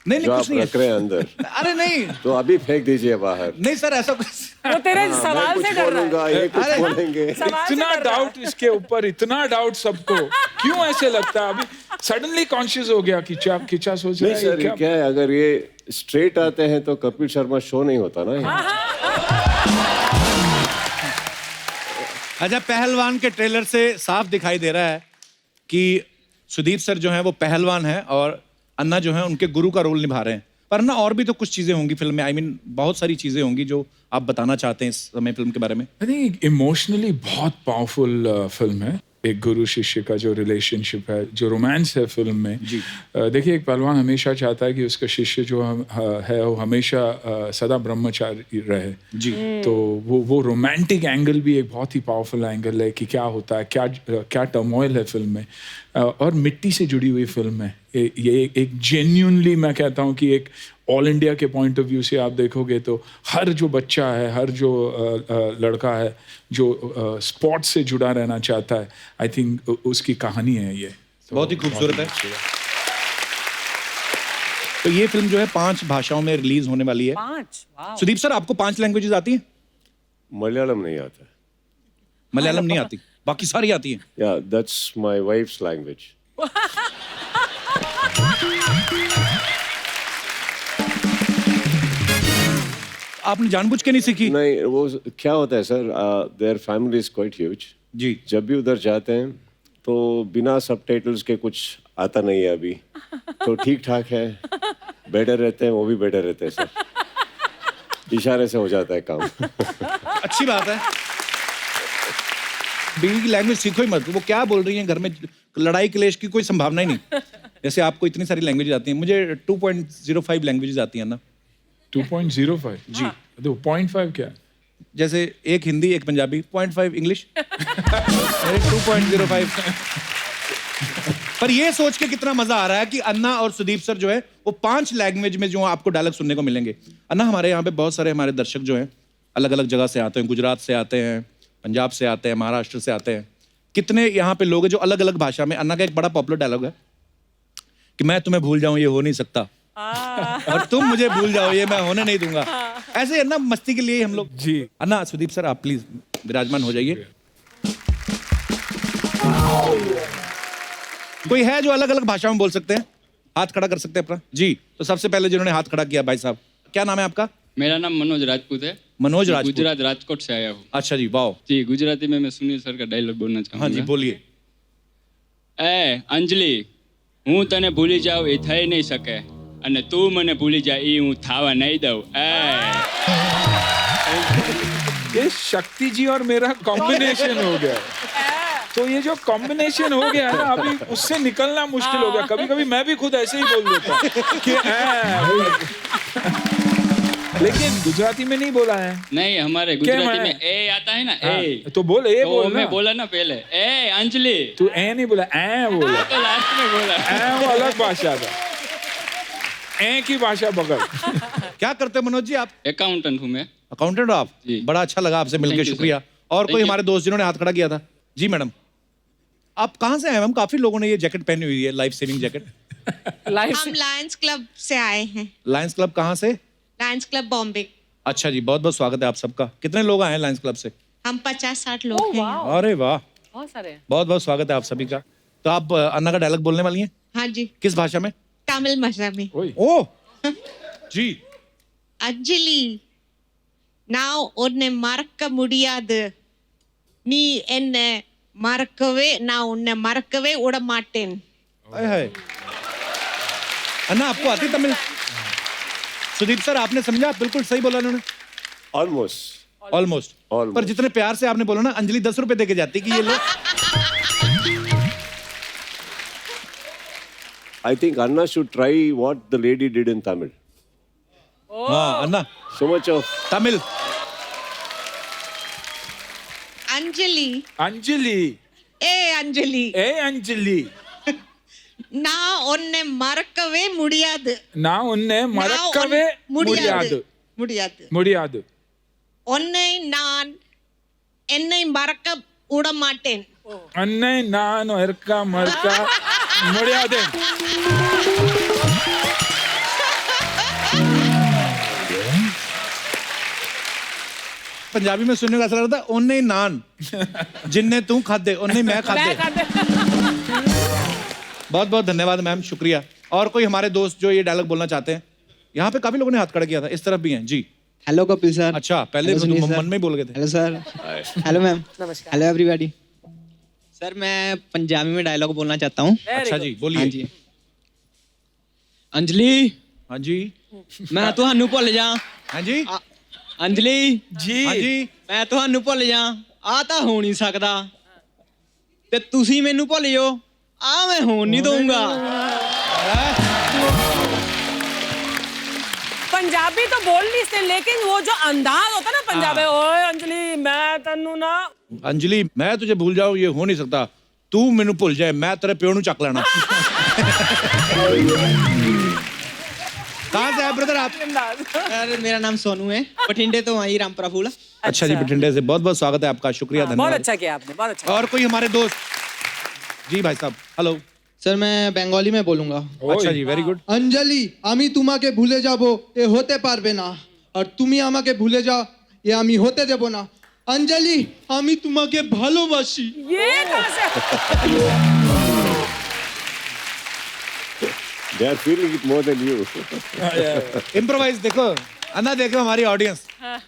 नहीं जो नहीं, आप कुछ नहीं रख रहे है। हैं अंदर, अरे नहीं तो अभी फेंक दीजिए बाहर। नहीं सर, ऐसा कुछ वो तेरे मैं सवाल कुछ से डर रहा बोलूंगा, ये कुछ अरे, बोलेंगे। सवाल से इतना डर रहा है। डाउट इसके ऊपर, इतना डाउट सबको क्यों ऐसे लगता है? अभी सडनली कॉन्शियस हो गया कि किचा सोच रहा नहीं है सर, ये क्या है, अगर ये स्ट्रेट आते हैं तो कपिल शर्मा शो नहीं होता ना ये। अच्छा, पहलवान के ट्रेलर से साफ दिखाई दे रहा है कि सुदीप सर जो हैं वो पहलवान हैं और अन्ना जो हैं उनके गुरु का रोल निभा रहे हैं। पर ना और भी तो कुछ चीजें होंगी फिल्म में, आई मीन बहुत सारी चीजें होंगी जो आप बताना चाहते हैं इस समय फिल्म के बारे में। आई थिंक इमोशनली बहुत पावरफुल फिल्म है। एक गुरु शिष्य का जो रिलेशनशिप है, जो रोमांस है फिल्म में। देखिए, एक पहलवान हमेशा चाहता है कि उसका शिष्य जो है वो हमेशा सदा ब्रह्मचारी रहे। जी। तो वो रोमांटिक एंगल भी एक बहुत ही पावरफुल एंगल है कि क्या होता है, क्या टर्मोइल है फिल्म में। और मिट्टी से जुड़ी हुई फिल्म है ये। एक जेन्युइनली मैं कहता हूँ कि एक ऑल इंडिया के पॉइंट ऑफ व्यू से आप देखोगे तो हर जो बच्चा है, हर जो लड़का है जो स्पोर्ट्स से जुड़ा रहना चाहता है, आई थिंक उसकी कहानी है ये। तो बहुत ही खूबसूरत है। तो ये फिल्म जो है 5 भाषाओं में रिलीज होने वाली है। 5? वाह। सुदीप सर, आपको 5 लैंग्वेजेस आती हैं? मलयालम नहीं आता। मलयालम नहीं आती, बाकी सारी आती हैं। या दैट्स माय वाइफ्स लैंग्वेज। आपने जानबूझ के नहीं सीखी? नहीं, वो क्या होता है sir, their family is quite huge. जी। जब भी उधर जाते हैं तो बिना सबटाइटल्स के कुछ आता नहीं है अभी, तो ठीक ठाक है, बेटर रहते हैं, वो भी बेटर रहते हैं सर। इशारे से हो जाता है काम। अच्छी बात है। बीवी की लैंग्वेज सीखो ही मत, वो क्या बोल रही हैं घर में लड़ाई क्लेश की कोई संभावना ही नहीं। जैसे आपको इतनी सारी लैंग्वेज आती हैं, मुझे 2.05 लैंग्वेजेस आती हैं ना। 2.05 जी। तो 0.5 क्या है? जैसे एक हिंदी एक पंजाबी, 0.5 इंग्लिश, 2.05। पर ये सोच के कितना मजा आ रहा है कि अन्ना और सुदीप सर जो है वो 5 लैंग्वेज में जो आपको डायलॉग सुनने को मिलेंगे। अन्ना, हमारे यहाँ पे बहुत सारे हमारे दर्शक जो हैं अलग अलग जगह से आते हैं, गुजरात से आते हैं, पंजाब से आते हैं, महाराष्ट्र से आते हैं। कितने यहाँ पे लोग हैं जो अलग अलग भाषा में, अन्ना का एक बड़ा पॉपुलर डायलॉग है कि मैं तुम्हें भूल जाऊं ये हो नहीं सकता, और तुम मुझे भूल जाओ ये मैं होने नहीं दूंगा। ऐसे अन्ना मस्ती के लिए ही हम लोग। जी। अन्ना, सुदीप सर आप प्लीज विराजमान हो जाइए। कोई है जो अलग अलग भाषा में बोल सकते हैं? हाथ खड़ा कर सकते हैं अपना। जी, तो सबसे पहले जिन्होंने हाथ खड़ा किया, भाई साहब, क्या नाम है आपका? मेरा नाम मनोज राजपूत है। मनोज राजपूत। गुजरात राजकोट से आया हूँ। अच्छा जी, वाह। जी, गुजराती में मैं सुनील सर का डायलॉग बोलना चाहूँगा। हाँ जी, बोलिए। ए अंजलि, હું તને ભૂલી જાઉં એ થઈ નહીં શકે, અને તું મને ભૂલી જા એ હું થાવા નહીં દઉં। ये शक्ति जी और मेरा कॉम्बिनेशन हो गया। तो ये जो कॉम्बिनेशन हो गया है ना, अभी उससे निकलना मुश्किल हो गया। कभी कभी मैं भी खुद ऐसे ही बोल देता हूँ कि लेकिन गुजराती में नहीं बोला है। नहीं, हमारे गुजराती में ए आता है ना, ए तो बोल, ए तो बोल। मैं बोला ना पहले, ए अंजलि। तू ए नहीं बोला, ए बोला। तो लास्ट में बोला। ए वो अलग भाषा था, ए की भाषा पकड़। क्या करते हैं मनोज जी आप? अकाउंटेंट हूँ मैं। अकाउंटेंट हो आप? जी। बड़ा अच्छा लगा आपसे मिलकर, Thank you, शुक्रिया। sir। और Thank कोई you। हमारे दोस्त जिन्होंने हाथ खड़ा किया था? जी मैडम, आप कहाँ से आए मैम? काफी लोगों ने ये जैकेट पहनी हुई है, life saving jacket. Life Lions club से आए हैं। लायंस क्लब कहाँ से? Lions club Bombay. अच्छा जी, बहुत बहुत स्वागत है आप सबका। कितने लोग आए हैं लायंस क्लब से? हम 50-60 लोग हैं। अरे वाह, बहुत सारे हैं। बहुत बहुत स्वागत है आप सभी का। तो आप अन्ना का डायलॉग बोलने वाली हैं? हाँ जी, किस भाषा में? तमिल भाषा में। ओ जी। अंजलि, நான் உன்னை மறக்க முடியாது, நீ என்னை மறக்கவே, நான் உன்னை மறக்கவே விட மாட்டேன்। हाय हाय। अन्ना, आपको आती तमिल? सुदीप सर, आपने समझा? बिल्कुल सही बोला उन्होंने। ऑलमोस्ट। पर जितने प्यार से आपने बोला ना, अंजलि 10 रुपए देके जाती कि ये लो। I think Anna should try what the lady did in Tamil. हाँ अन्ना, So much of Tamil. Anjali, Anjali, ए अंजलि, ए अंजलि, நான் உன்னை மறக்கவே முடியாது, நான் உன்னை மறக்கவே முடியாது, முடியாது, முடியாது, உன்னை நான் என்னை மறக்க விட மாட்டேன்। अन्नै நான் மறக்க முடியாது। पंजाबी में सुनने का असर होता है ओने नान जिन्ने तू खादे ओने मैं खादे। बहुत बहुत धन्यवाद मैम, शुक्रिया। और कोई हमारे दोस्त जो ये डायलॉग बोलना चाहते हैं? यहाँ पे काफी लोगों ने हाथ खड़ा किया था, इस तरफ भी हैं जी। Hello Kapil sir. अच्छा, पहले तो मन में ही बोल गए थे। Hello sir. Hello ma'am. नमस्कार। Hello everybody. सर मैं पंजाबी में डायलॉग बोलना चाहता हूँ। अच्छा जी, बोलिए। हाँ जी। अंजलि, हाँ जी, मैं ਤੁਹਾਨੂੰ ਭੁੱਲ ਜਾ। हाँ जी, अंजलि जी, हाँ जी, ਮੈਂ ਤੁਹਾਨੂੰ ਭੁੱਲ ਜਾ, ਆ ਤਾਂ ਹੋ ਨਹੀਂ ਸਕਦਾ, ਤੇ ਤੁਸੀਂ ਮੈਨੂੰ ਭੁੱਲ ਜਾਓ, ਆ ਮੈਂ ਹੋਣ ਨਹੀਂ ਦਊਂਗਾ। पंजाबी तो बोल नहीं सकते, लेकिन वो जो अंदाज होता है ना पंजाबी, ओए अंजलि मैं तन्नू ना। अंजलि मैं तुझे भूल जाऊं ये हो नहीं सकता, तू मैनू भूल जाए मैं तेरे प्यो नू चक लेना। कहाँ से है ब्रदर आप? सर मेरा नाम सोनू है, बठिंडे तो वहीं रामपुरा फूल। अच्छा जी, बठिंडे से बहुत बहुत स्वागत है आपका, शुक्रिया, बहुत धन्यवाद। अच्छा किया आपने, बहुत अच्छा। और कोई हमारे दोस्त? जी भाई साहब, हेलो। सर मैं बंगाली में बोलूंगा। अच्छा जी, वेरी गुड। अंजलि আমি তোমাকে ভুলে যাব এ হতে পারবে না, আর তুমি আমাকে ভুলে যাও এ আমি হতে দেব না। अंजलि আমি তোমাকে ভালোবাসি। ये कहाँ से? they are feeling it more than you. Improvise. देखो अन्ना, देखो हमारी ऑडियंस,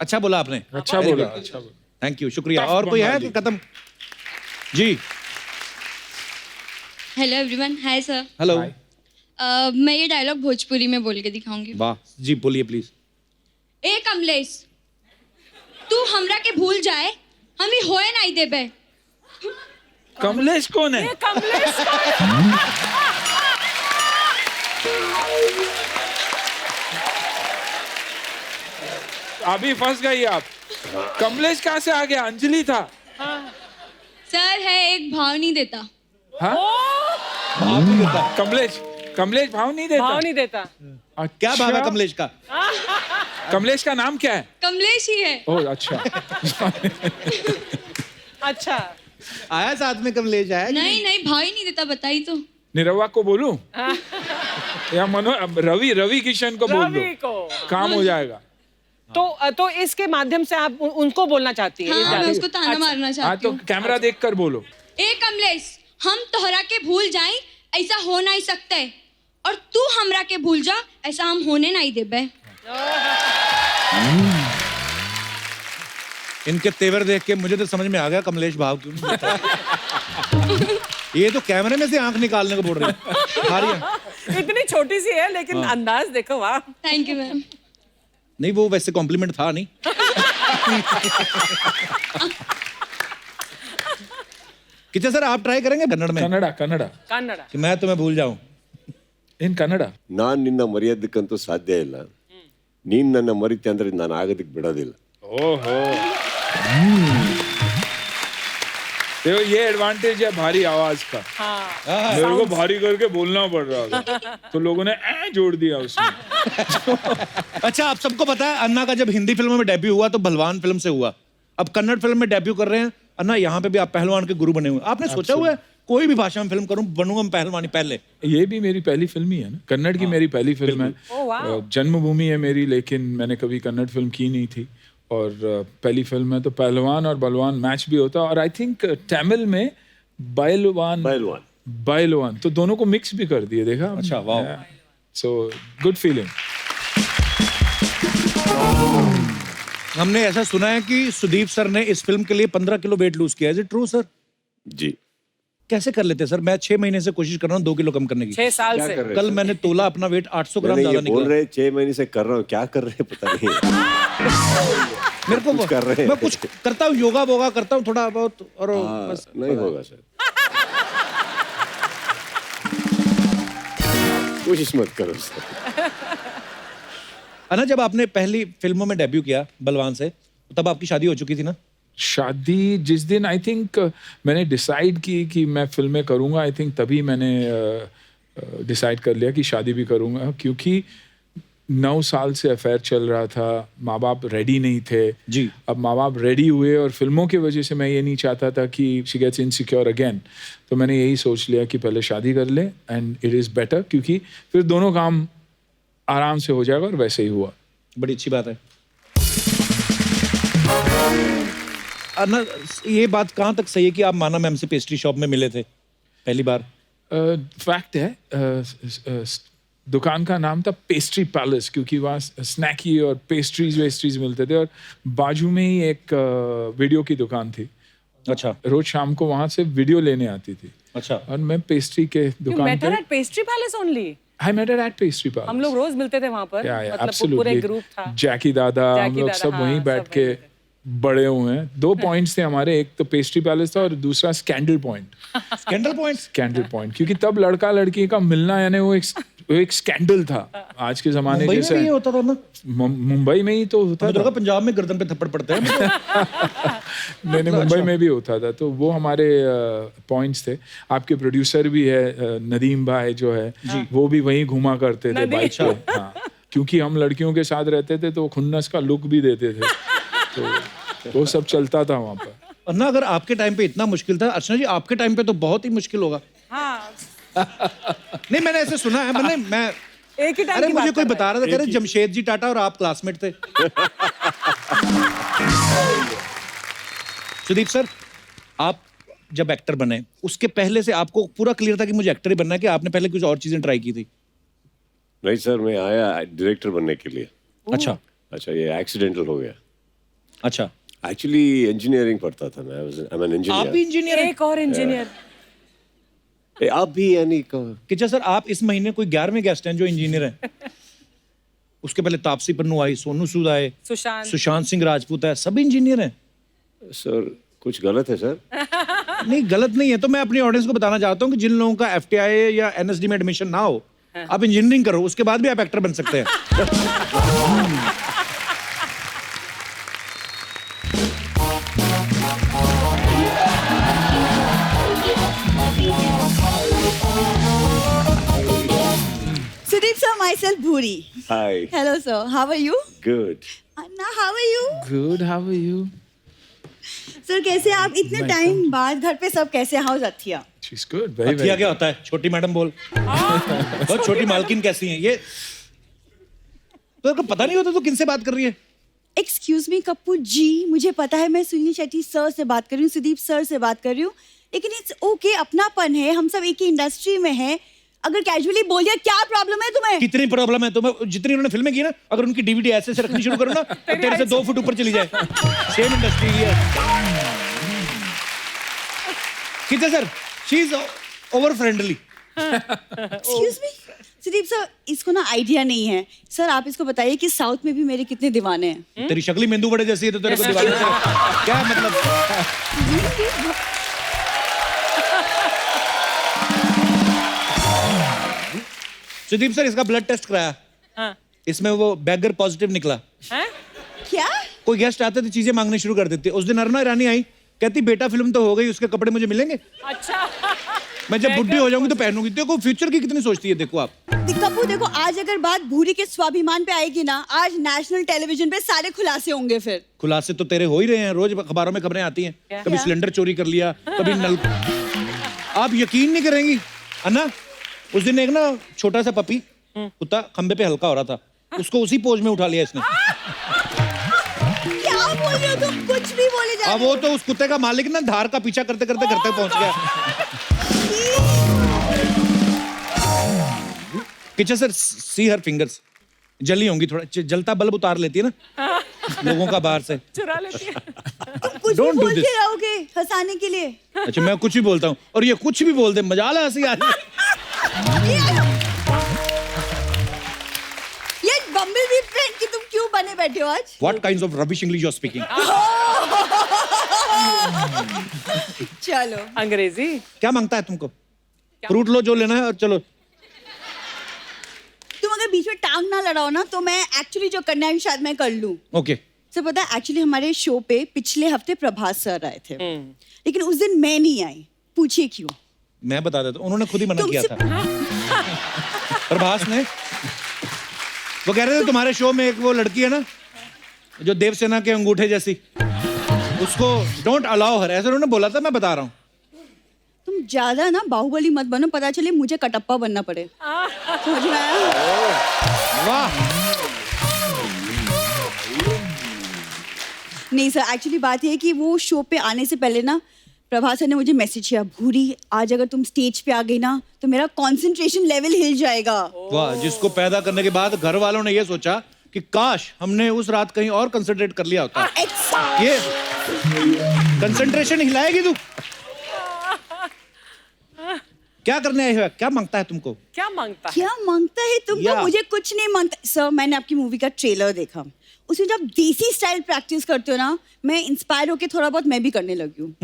अच्छा बोला आपने। अच्छा बोला, अच्छा बोला। थैंक यू, शुक्रिया। और कोई है कि खत्म? जी, hello everyone, hi sir. Hello. मैं ये डायलॉग भोजपुरी में बोल के दिखाऊंगी। वाह जी, बोलिए प्लीज। ए कमलेश, तू हमरा के भूल जाए, हम ही होए नहीं देबे। कमलेश कौन है? ये कमलेश अभी फंस गई आप। कमलेश कहाँ से आ गया? अंजलि था। सर है एक भाव नहीं देता। हाँ? कमलेश भाव नहीं देता। भाव नहीं देता। क्या भाव है कमलेश का? कमलेश का नाम क्या है? कमलेश ही है। ओह अच्छा। अच्छा आया साथ में कमलेश आया? नहीं भाव ही नहीं देता, बताई तो। निरवा को बोलूं या रवि किशन को बोल दो, काम हो जाएगा। तो इसके माध्यम से आप उनको बोलना चाहती है? हाँ, मैं उसको ताना मारना हाँ चाहती तो हूँ। कैमरा देख कर बोलो। ए कमलेश, हम तोहरा के भूल जाए ऐसा हो नहीं सकते, और तू हमरा के भूल जा ऐसा हम होने नहीं देबे। इनके तेवर देख के मुझे तो समझ में आ गया कमलेश भाव क्यों नहीं देता। ये तो कैमरे में से आंख निकालने को बोल रहे हैं। इतनी छोटी सी है लेकिन अंदाज देखो, वाह। Thank you ma'am. नहीं वो वैसे कॉम्प्लीमेंट था नहीं। कितना सर आप ट्राई करेंगे कन्नड़ में? कन्नड़ कि मैं तुम्हें भूल जाऊं इन कन्नड़। ನಾನು ನಿನ್ನ ಮರೆಯೋದಕ್ಕಂತೂ ಸಾಧ್ಯ ಇಲ್ಲ. ನೀನ್ ನನ್ನ ಮರಿತೆ ಅಂದ್ರೆ ನಾನು ಆಗೋದಕ್ಕೆ ಬಿಡೋದಿಲ್ಲ. ओहो देखो ये एडवांटेज है भारी आवाज का। मेरे को भारी करके बोलना पड़ रहा था तो लोगों ने जोड़ दिया उसमें। अच्छा आप सबको पता है अन्ना का जब हिंदी फिल्मों में डेब्यू हुआ तो भलवान फिल्म से हुआ, अब कन्नड़ फिल्म में डेब्यू कर रहे हैं। अन्ना यहाँ पे भी आप पहलवान के गुरु बने हुए, आपने सोचा हुआ है कोई भी भाषा में फिल्म करूं बनूंगा मैं पहलवानी पहले? ये भी मेरी पहली फिल्म ही है ना, कन्नड़ की मेरी पहली फिल्म है। जन्मभूमि है मेरी, लेकिन मैंने कभी कन्नड़ फिल्म की नहीं थी और पहली फिल्म है तो पहलवान और बलवान मैच भी होता है। और आई थिंक तमिल में बैलवान तो दोनों को मिक्स भी कर दिए, देखा? अच्छा वाह। So good feeling. हमने ऐसा सुना है कि सुदीप सर ने इस फिल्म के लिए 15 किलो वेट लूज किया है, इज इट ट्रू सर? जी। कैसे कर लेते सर? मैं 6 महीने से कोशिश कर रहा हूँ 2 किलो कम करने की। 6 साल से। कल मैंने तोला अपना वेट 800 ग्राम ज्यादा निकला। बोल रहे 6 महीने से कर रहा हूँ, क्या कर रहे हैं पता नहीं। मेरे को कर रहे हैं। मैं कुछ करता हूँ, योगा वोगा करता हूँ थोड़ा बहुत और बस नहीं होगा सर। कोशिश मत करो सर। अन्ना जब आपने पहली फिल्मों में डेब्यू किया बलवान से तब आपकी शादी हो चुकी थी ना? शादी जिस दिन आई थिंक मैंने डिसाइड की कि मैं फिल्में करूंगा, आई थिंक तभी मैंने डिसाइड कर लिया कि शादी भी करूंगा, क्योंकि 9 साल से अफेयर चल रहा था, माँ बाप रेडी नहीं थे जी। अब माँ बाप रेडी हुए और फिल्मों की वजह से मैं ये नहीं चाहता था कि शी गेट्स इनसिक्योर अगेन, तो मैंने यही सोच लिया कि पहले शादी कर ले एंड इट इज़ बेटर, क्योंकि फिर दोनों काम आराम से हो जाएगा और वैसे ही हुआ। बड़ी अच्छी बात है। अन्ना ये बात कहाँ तक सही है कि आप माना मैम से पेस्ट्री शॉप में मिले थे पहली बार? फैक्ट है, दुकान का नाम था पेस्ट्री पैलेस, क्योंकि वहाँ स्नैकी और पेस्ट्रीज मिलते थे और बाजू में ही एक वीडियो की दुकान थी। अच्छा। रोज शाम को वहाँ से वीडियो लेने आती थी। अच्छा। और मैं पेस्ट्री के दुकान पे pastry palace only? I met her at pastry palace. हम लोग रोज मिलते थे वहाँ पर। मतलब पूरे ग्रुप था। जैकी दादा, हम लोग सब वहीं बैठ के बड़े हुए हैं। 2 पॉइंट्स थे हमारे, एक तो पेस्ट्री पैलेस था और दूसरा स्कैंडल पॉइंट। स्कैंडल पॉइंट क्योंकि तब लड़का लड़की का मिलना यानी वो एक स्कैंडल था आज के जमाने जैसे। मुंबई में होता था ना? मुंबई में ही तो होता था। पंजाब में गर्दन पे थप्पड़ पड़ते हैं। नहीं मुंबई में भी होता था, तो वो हमारे पॉइंट्स थे। आपके प्रोड्यूसर भी है नदीम भाई जो है, वो भी वहीं घुमा करते थे बाइक पे। हाँ, क्योंकि हम लड़कियों के साथ रहते थे तो खुन्नस का लुक भी देते थे, तो वो सब चलता था वहाँ पर। अन्ना अगर आपके टाइम पे इतना मुश्किल था, अर्चना जी आपके टाइम पे तो बहुत ही मुश्किल होगा। हाँ। नहीं मैंने ऐसे सुना है, मैं एक ही टाइम अरे की मुझे बात कोई कर बता रहा था, कह रहे जमशेद जी टाटा और आप क्लासमेट थे। सुदीप सर, आप जब एक्टर बने उसके पहले से आपको पूरा क्लियर था कि मुझे एक्टर ही बनना है, कि आपने पहले कुछ और चीजें ट्राई की थी? नहीं सर, मैं आया डायरेक्टर बनने के लिए। अच्छा। ये एक्सीडेंटल हो गया। अच्छा। एक्चुअली इंजीनियरिंग पढ़ता था मैं, आई एम एन इंजीनियर। आप भी इंजीनियर? एक और इंजीनियर। आप भी यानी किचा सर, आप इस महीने कोई 11वें गेस्ट हैं जो इंजीनियर हैं। उसके पहले तापसी पन्नू आई, सोनू सूद आए, सुशांत सिंह राजपूत है, सब इंजीनियर हैं। सर कुछ गलत है सर? नहीं गलत नहीं है, तो मैं अपनी ऑडियंस को बताना चाहता हूँ कि जिन लोगों का FTI या NSD में एडमिशन ना हो, आप इंजीनियरिंग करो, उसके बाद भी आप एक्टर बन सकते हैं। myself Bhuri. Hi. Hello, sir. How are you? Good. Anna, how are you? Good, how are you? Sir, कैसे आप इतने टाइम बाद घर पे सब कैसे? How's Athia? She's good, very, अथिया very क्या good. होता है? छोटी मैडम बोल। बहुत छोटी मालकिन कैसी हैं ये? तो को पता नहीं होता तो किनसे बात कर रही है? Excuse me, कप्पू जी, मुझे पता है मैं सुनील शेट्टी सर से बात कर रही हूँ, सुदीप सर से बात कर रही हूँ, लेकिन इट्स ओके, अपनापन है, हम सब एक ही इंडस्ट्री में हैं। अगर कैजुअली बोल दिया, क्या प्रॉब्लम है तुम्हें? कितनी प्रॉब्लम है तुम्हें? जितनी उन्होंने फिल्में की ना, अगर उनकी डीवीडी ऐसे से रखनी शुरू करो ना, तो तेरे से 2 फुट ऊपर चली जाए। सेम इंडस्ट्री है। कितने sir? She is over friendly. Excuse me, Sudeep sir, इसको ना आइडिया नहीं है। सर आप इसको बताइए कि साउथ में भी मेरे कितने दीवाने हैं। तेरी शक्ल ही मेंदू बड़े जैसी है तो तेरे को दीवाने से क्या मतलब? सुदीप सर, इसका ब्लड टेस्ट कराया। हाँ। इसमें वो बैगर पॉजिटिव निकला। हैं? क्या? कोई गेस्ट आते तो चीजें मांगनी शुरू कर देती। उस दिन अरुणा ईरानी आई, कहती बेटा फिल्म तो हो गई, उसके कपड़े मुझे मिलेंगे? अच्छा। मैं जब बुढ़ी हो जाऊंगी तो पहनूंगी। देखो फ्यूचर की कितनी सोचती है, देखो आप। कप्पू देखो, आज अगर बात भूरी के स्वाभिमान पे आएगी ना, आज नेशनल टेलीविजन पे सारे खुलासे होंगे फिर। खुलासे तो तेरे हो ही रहे हैं, रोज अखबारों में खबरें आती हैं। कभी सिलेंडर चोरी कर लिया, कभी नल। आप यकीन नहीं करेंगी अन्ना, उस दिन एक ना छोटा सा पपी कुत्ता खंबे पे हल्का हो रहा था, उसको उसी पोज में उठा लिया इसने। क्या बोल रहे हो तुम? कुछ भी बोले जा अब वो तो उस कुत्ते का मालिक ना धार का पीछा करते करते घर तक पहुंच गया। किचन सर, सी हर फिंगर्स जली होंगी, थोड़ा जलता बल्ब उतार लेती है ना लोगों का बाहर से। चुरा लेती है। कुछ Don't भी do बोल this. के रहोगे हंसाने के लिए। अच्छा मैं कुछ भी बोलता हूँ और ये कुछ भी बोल दे, मजाल है हंसी आ रही है। ये बम्बल बी फ्रेंड की तुम क्यों बने बैठे हो आज? What kinds of rubbish English you are speaking? चलो अंग्रेजी क्या मांगता है तुमको? फ्रूट लो जो लेना है और चलो। तुम अगर बीच में टांग ना लड़ाओ ना तो मैं एक्चुअली जो करना है शायद मैं कर लूं। ओके। सर पता है एक्चुअली हमारे शो पे पिछले हफ्ते प्रभास सर आए थे, लेकिन उस दिन मैं नहीं आई। पूछिए क्यों? मैं बता देता हूँ, उन्होंने खुद ही मना किया था। प्रभास ने, वो कह रहे थे तुम्हारे शो में एक वो लड़की है ना जो देवसेना के अंगूठे जैसी, उसको डोंट अलाउ हर, ऐसा उन्होंने बोला था। मैं बता रहा हूँ तुम ज्यादा ना बाहुबली मत बनो, पता चले मुझे कटप्पा बनना पड़े। समझ में आया? वाह। नहीं सर, एक्चुअली बात ये है कि वो शो पे आने से पहले ना प्रभास सर ने मुझे मैसेज किया, भूरी आज अगर तुम स्टेज पे आ गई ना तो मेरा कंसंट्रेशन लेवल हिल जाएगा। वाह, जिसको पैदा करने के बाद घर वालों ने ये सोचा कि काश हमने उस रात कहीं और कंसंट्रेट कर लिया होता। ये कंसंट्रेशन हिलाएगी तू। क्या करने आए हो? क्या मांगता है तुमको? क्या मांगता है? क्या मांगता है तुमको? या। मुझे कुछ नहीं मांगता सर। मैंने आपकी मूवी का ट्रेलर देखा, उसमें जब देसी स्टाइल प्रैक्टिस करते हो ना, मैं इंस्पायर होके थोड़ा बहुत मैं भी करने लगी हूँ।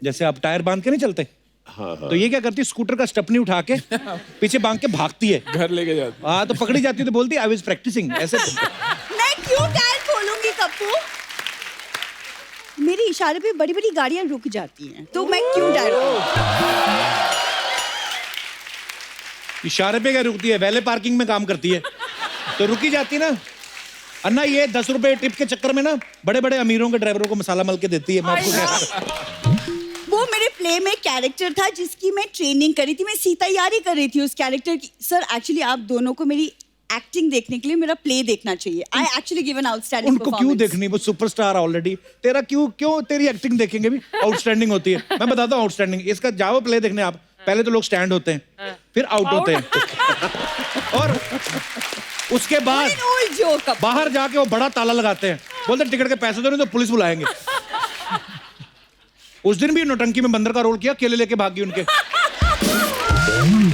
जैसे आप टायर बांध के नहीं चलते, तो ये क्या करती है, स्कूटर का स्टेपनी उठा के पीछे बांध के भागती है, घर लेके जाती। हाँ तो पकड़ी जाती है तो बोलती है आई वाज प्रैक्टिसिंग। ऐसे मैं क्यों टायर खोलूंगी कप्पू? मेरे इशारे पे बड़ी बड़ी गाड़ियां रुक जाती हैं, तो मैं क्यों टायर खोलूं? इशारे पे क्या रुकती है? वैले पार्किंग में काम करती है तो रुकी जाती ना। अन्ना ये 10 रुपए टिप के चक्कर में ना बड़े बड़े अमीरों के ड्राइवरों को मसाला मल के देती है। मैं आपको वो मेरे प्ले में कैरेक्टर था जिसकी मैं ट्रेनिंग करी थी, मैं तैयारी कर रही थी उस कैरेक्टर की। सर एक्चुअली आप दोनों को मेरी एक्टिंग देखने के लिए मेरा प्ले देखना चाहिए। I actually give an outstanding उनको क्यों देखनी? वो सुपरस्टार ऑलरेडी। तेरा क्यों तेरी एक्टिंग देखेंगे भी? आउटस्टैंडिंग होती है। मैं बताता हूँ आउटस्टैंडिंग। इसका जाओ प्ले देखने आप। पहले तो लोग स्टैंड होते हैं, फिर आउट होते हैं, और उसके बाद बाहर जाके वो बड़ा ताला लगाते हैं, बोलते टिकट के पैसे दो नहीं तो पुलिस बुलाएंगे। उस दिन भी नौटंकी में बंदर का रोल किया, केले लेके भागी उनके।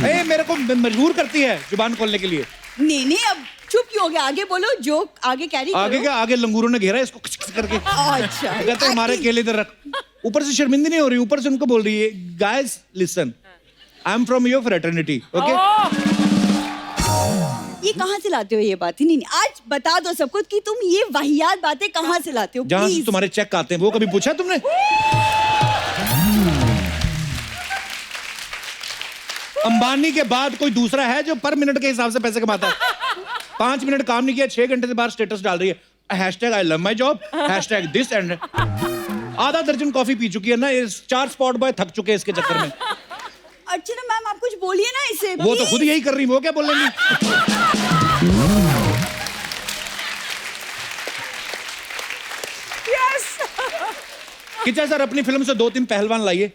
ए, मेरे को मजबूर करती है जुबान खोलने के लिए। नहीं अब चुप क्यों हो गया? आगे बोलो, जोक आगे कैरी करो। आगे क्या? आगे लंगूरों ने घेरा इसको खच खच करके। अच्छा कहते हैं हमारे केले इधर रख। ऊपर से शर्मिंदी नहीं हो रही, ऊपर से उनको बोल रही है guys listen, I am from your fraternity, okay? ये कहाँ से लाते हो ये बातें? नहीं आज बता दो सबको कि तुम ये वाहियात बातें कहाँ से लाते हो? जहाँ से प्लीज। तुम्हारे चेक आते हैं वो कभी पूछा तुमने? अंबानी के बाद कोई दूसरा है जो पर मिनट के हिसाब से पैसे कमाता है? 5 मिनट काम नहीं किया, 6 घंटे से बाहर स्टेटस डाल रही है, hashtag I love my job, hashtag this and आधा दर्जन कॉफी पी चुकी है ना, 4 स्पॉट बॉय थक चुके हैं इसके चक्कर में। अर्चना मैम आप कुछ बोलिए ना इसे। वो तो खुद यही कर रही, वो क्या बोलेंगी? किचा सर अपनी फिल्म से 2-3 पहलवान लाइए,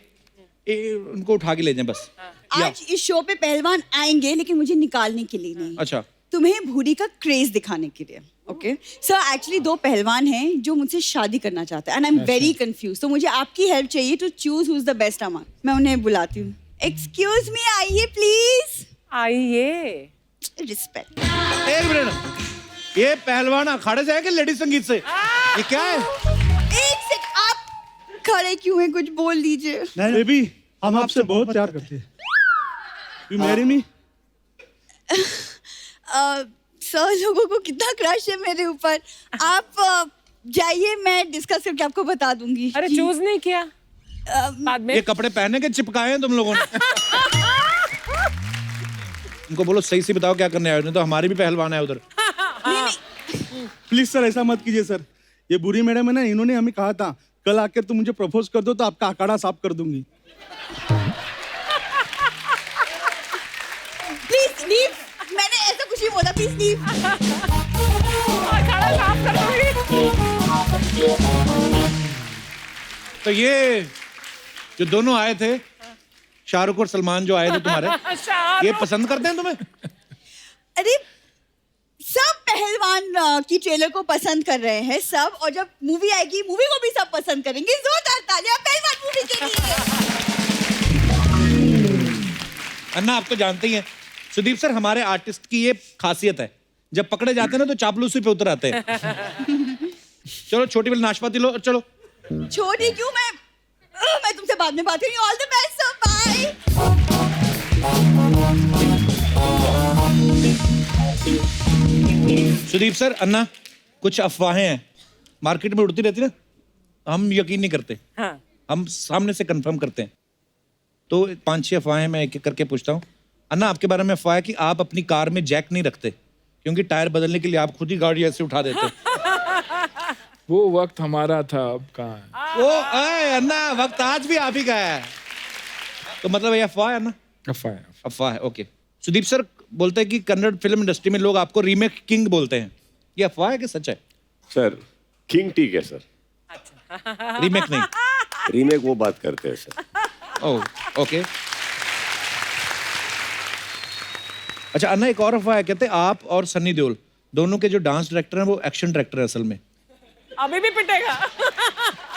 उनको उठा के ले जाएं बस। आज इस शो पे पहलवान आएंगे लेकिन मुझे निकालने के लिए नहीं, अच्छा, तुम्हें भूरी का क्रेज दिखाने के लिए। ओके सर, एक्चुअली 2 पहलवान हैं जो मुझसे शादी करना चाहते हैं and I am very confuse, तो मुझे आपकी हेल्प चाहिए to choose who is the best among. मैं उन्हें बुलाती हूँ। एक्सक्यूज मी, आइए प्लीज। आइए। रिस्पेक्ट। एक मिनट, ये पहलवान अखाड़े से है कि लेडी संगीत से? ये क्या है? एक सेकंड, आप खड़े क्यों हैं? कुछ बोल दीजिए। बेबी, हम आपसे बहुत प्यार करते हैं। You marry me? सर लोगों को कितना क्रश है मेरे ऊपर। आप जाइए, मैं डिस्कस करके आपको बता दूंगी। अरे चूज नहीं किया बाद में? ये कपड़े पहने के चिपकाए हैं तुम लोगों ने। उनको बोलो सही से बताओ क्या करने आए हो, नहीं तो हमारे भी पहलवान है उधर। प्लीज सर ऐसा मत कीजिए सर, ये बुरी मैडम है ना, इन्होंने हमें कहा था कल आकर तुम मुझे प्रपोज कर दो तो आपका अखाड़ा साफ कर दूंगी। प्लीज लीव, मैंने ऐसा कुछ नहीं बोला, प्लीज लीव। अखाड़ा साफ कर दूंगी। तो ये जो दोनों आए थे, शाहरुख और सलमान जो आए थे तुम्हारे, ये पसंद करते हैं तुम्हें? अरे सब पहलवान की ट्रेलर को पसंद कर रहे हैं सब, और जब मूवी आएगी मूवी को भी सब पसंद करेंगे। जोरदार तालियां पहलवान मूवी के लिए। अन्ना आप तो जानते ही हैं सुदीप सर, हमारे आर्टिस्ट की ये खासियत है, जब पकड़े जाते हैं ना तो चापलूसी पे उतर आते हैं। चलो छोटी वाली नाशपाती लो और चलो। छोटी क्यों? मैं तुमसे बाद में बात करूंगी। All the best sir, bye. Sudeep sir, Anna कुछ अफवाहें हैं मार्केट में उड़ती रहती ना, हम यकीन नहीं करते। हाँ। हम सामने से कंफर्म करते हैं। तो 5-6 अफवाहें मैं एक एक करके पूछता हूँ। अन्ना आपके बारे में अफवाह है कि आप अपनी कार में जैक नहीं रखते, क्योंकि टायर बदलने के लिए आप खुद ही गाड़ी ऐसे उठा देते। वो वक्त हमारा था, अब कहाँ है? ओ अन्ना, वक्त आज भी आप ही का है। तो मतलब ये अफवाह है ना? अफवाह है, ओके। सुदीप सर बोलते हैं कि कन्नड़ फिल्म इंडस्ट्री में लोग आपको रीमेक किंग बोलते हैं, ये अफवाह है कि सच है? सर किंग ठीक है सर, रीमेक नहीं। रीमेक वो बात करते हैं सर। Oh okay. अच्छा अन्ना, एक और अफवाह है, कहते हैं आप और सन्नी देओल दोनों के जो डांस डायरेक्टर हैं वो एक्शन डायरेक्टर है असल में। अभी भी पिटेगा।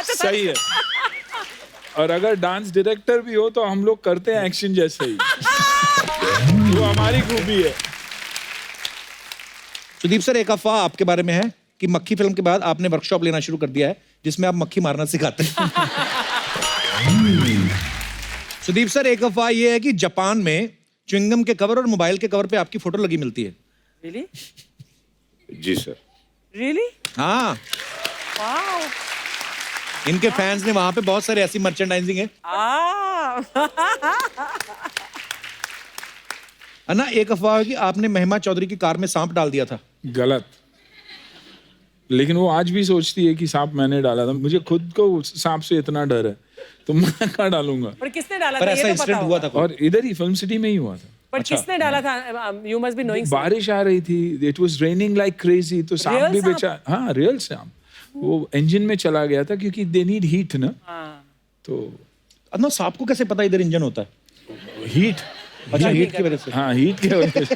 सही है। और अगर डांस डायरेक्टर भी हो तो हम लोग करते हैं एक्शन जैसे ही। वो हमारी खूबी है। सुदीप सर, एक अफवाह आपके बारे में है कि मक्खी फिल्म के बाद आपने वर्कशॉप लेना शुरू कर दिया है जिसमें आप मक्खी मारना सिखाते हैं। सुदीप सर, एक अफवाह ये है कि जापान में च्युइंगम के कवर और मोबाइल के कवर पे आपकी फोटो लगी मिलती है। Really? जी सर। Really? हाँ। Wow. इनके फैंस ने वहां पे बहुत सारे ऐसी मर्चेंडाइजिंग है। अन्ना, एक अफवाह है कि आपने महिमा चौधरी की कार में सांप डाल दिया था। गलत, लेकिन वो आज भी सोचती है कि सांप मैंने डाला था। मुझे खुद को सांप से इतना डर है तो मैं कहाँ डालूंगा। पर किसने डाला पर था? ऐसा ये तो पता इंसिडेंट हुआ था कोई? और इधर ही फिल्म सिटी में ही हुआ था। पर किसने डाला था? You must be knowing. बारिश आ रही थी, it was raining like crazy, तो सांप Real भी सांप? बेचा। हाँ, रियल सांप। वो इंजन में चला गया था क्योंकि दे नीड हीट ना। तो अन्ना, सांप को कैसे पता इधर इंजन होता है? हीट। अच्छा, हीट की वजह से। हाँ, हीट की वजह से।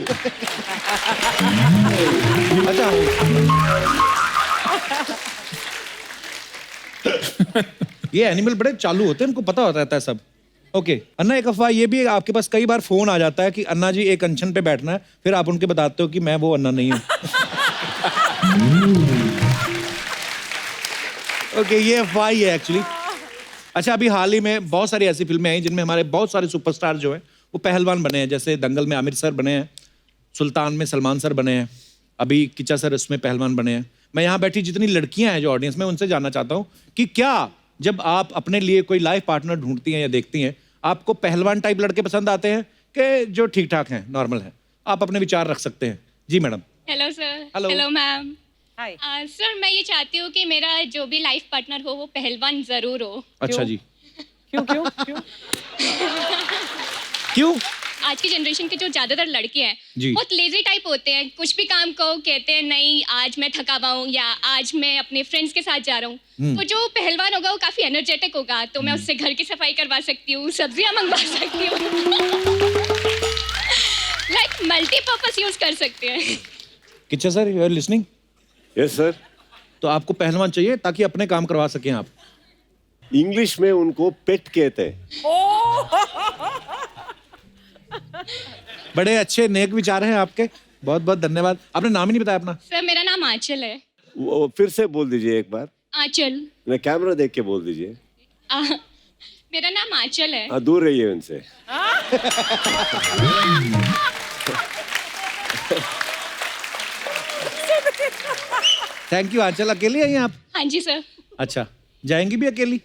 अच्छा। ये एनिमल बड़े चालू होते हैं, इनको पता होता रहता है सब। ओके अन्ना, एक अफवाह ये भी है, आपके पास कई बार फोन आ जाता है कि अन्ना जी एक अनशन पे बैठना है, फिर आप उनके बताते हो कि मैं वो अन्ना नहीं हूँ। ओके, ये अफवाह ही है एक्चुअली। अच्छा, अभी हाल ही में बहुत सारी ऐसी फिल्में आई जिनमें हमारे बहुत सारे सुपरस्टार जो हैं वो पहलवान बने हैं। जैसे दंगल में आमिर सर बने हैं, सुल्तान में सलमान सर बने हैं, अभी किचा सर उसमें पहलवान बने हैं। मैं यहाँ बैठी जितनी लड़कियां हैं जो ऑडियंस में, उनसे जानना चाहता हूँ कि क्या जब आप अपने लिए कोई लाइफ पार्टनर ढूंढती हैं या देखती हैं, आपको पहलवान टाइप लड़के पसंद आते हैं कि जो ठीक ठाक हैं, नॉर्मल हैं? आप अपने विचार रख सकते हैं। जी madam. Hello sir. Hello. Hello ma'am. Hi. Sir मैं ये चाहती हूँ कि मेरा जो भी लाइफ पार्टनर हो वो पहलवान जरूर हो। अच्छा जी, क्यों क्यों क्यों? क्यों? आज की जनरेशन के जो ज्यादातर लड़के हैं जी। बहुत लेजी टाइप होते हैं, कुछ भी काम को कहते हैं नहीं आज मैं थका हुआ हूँ या आज मैं अपने फ्रेंड्स के साथ जा रहा हूँ। तो जो पहलवान होगा वो काफी एनर्जेटिक होगा, तो मैं उससे घर की सफाई करवा सकती हूँ, सब्जियां मंगवा सकती हूँ। लाइक मल्टीपर्पस यूज कर सकते हैं। Kichcha sir, you are listening? Yes sir. तो आपको पहलवान चाहिए ताकि अपने काम करवा सकें आप। इंग्लिश में उनको पेट कहते हैं। बड़े अच्छे नेक विचार हैं आपके, बहुत बहुत धन्यवाद। आपने नाम ही नहीं बताया अपना। सर मेरा नाम आंचल है। वो फिर से बोल दीजिए एक बार। आंचल। मैं कैमरा देख के बोल दीजिए। मेरा नाम आंचल है। हाँ, दूर रहिए उनसे। थैंक यू आंचल। अकेली आई हैं आप? हाँ जी सर। अच्छा, जाएंगी भी अकेली?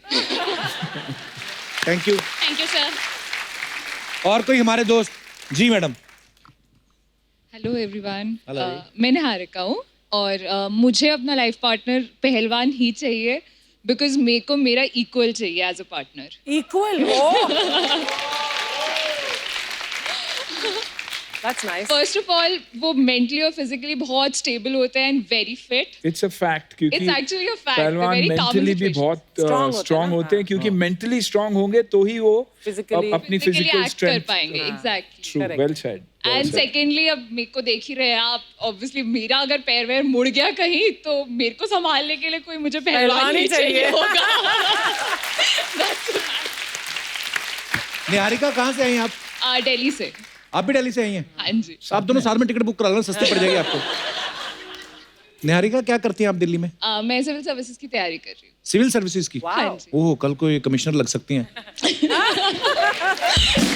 Thank you. Thank you sir. और कोई हमारे दोस्त? जी मैडम। Hello everyone. Hello. मैं निहारिका हूँ और मुझे अपना लाइफ पार्टनर पहलवान ही चाहिए बिकॉज मेरे को मेरा इक्वल चाहिए as a partner. Equal? That's nice. First of all वो मेंटली और फिजिकली बहुत स्टेबल होते हैं and very fit. It's a fact क्योंकि It's actually a fact. पहलवान Very common मेंटली भी situation. बहुत स्ट्रांग होते हैं क्योंकि मेंटली स्ट्रांग होंगे तो ही वो Physically- अपनी Physically फिजिकल act कर स्ट्रेंथ। पाएंगे। Exactly. True, well said. And secondly अब मेरे को देख ही रहे हैं आप, ऑब्वियसली मेरा अगर पैर वैर मुड़ गया कहीं तो मेरे को संभालने के लिए कोई मुझे पहलवान ही चाहिए होगा। निहारिका कहाँ से आई हैं आप? दिल्ली से। आप भी दिल्ली से आई हैं? हाँ जी। आप दोनों साथ में टिकट बुक करा लो, सस्ते पड़ जाएगी आपको। निहारिका क्या करती हैं आप दिल्ली में? मैं सिविल सर्विसेज की तैयारी कर रही हूँ। सिविल सर्विसेज की? हाँ जी। ओह, कल को ये कमिश्नर लग सकती हैं।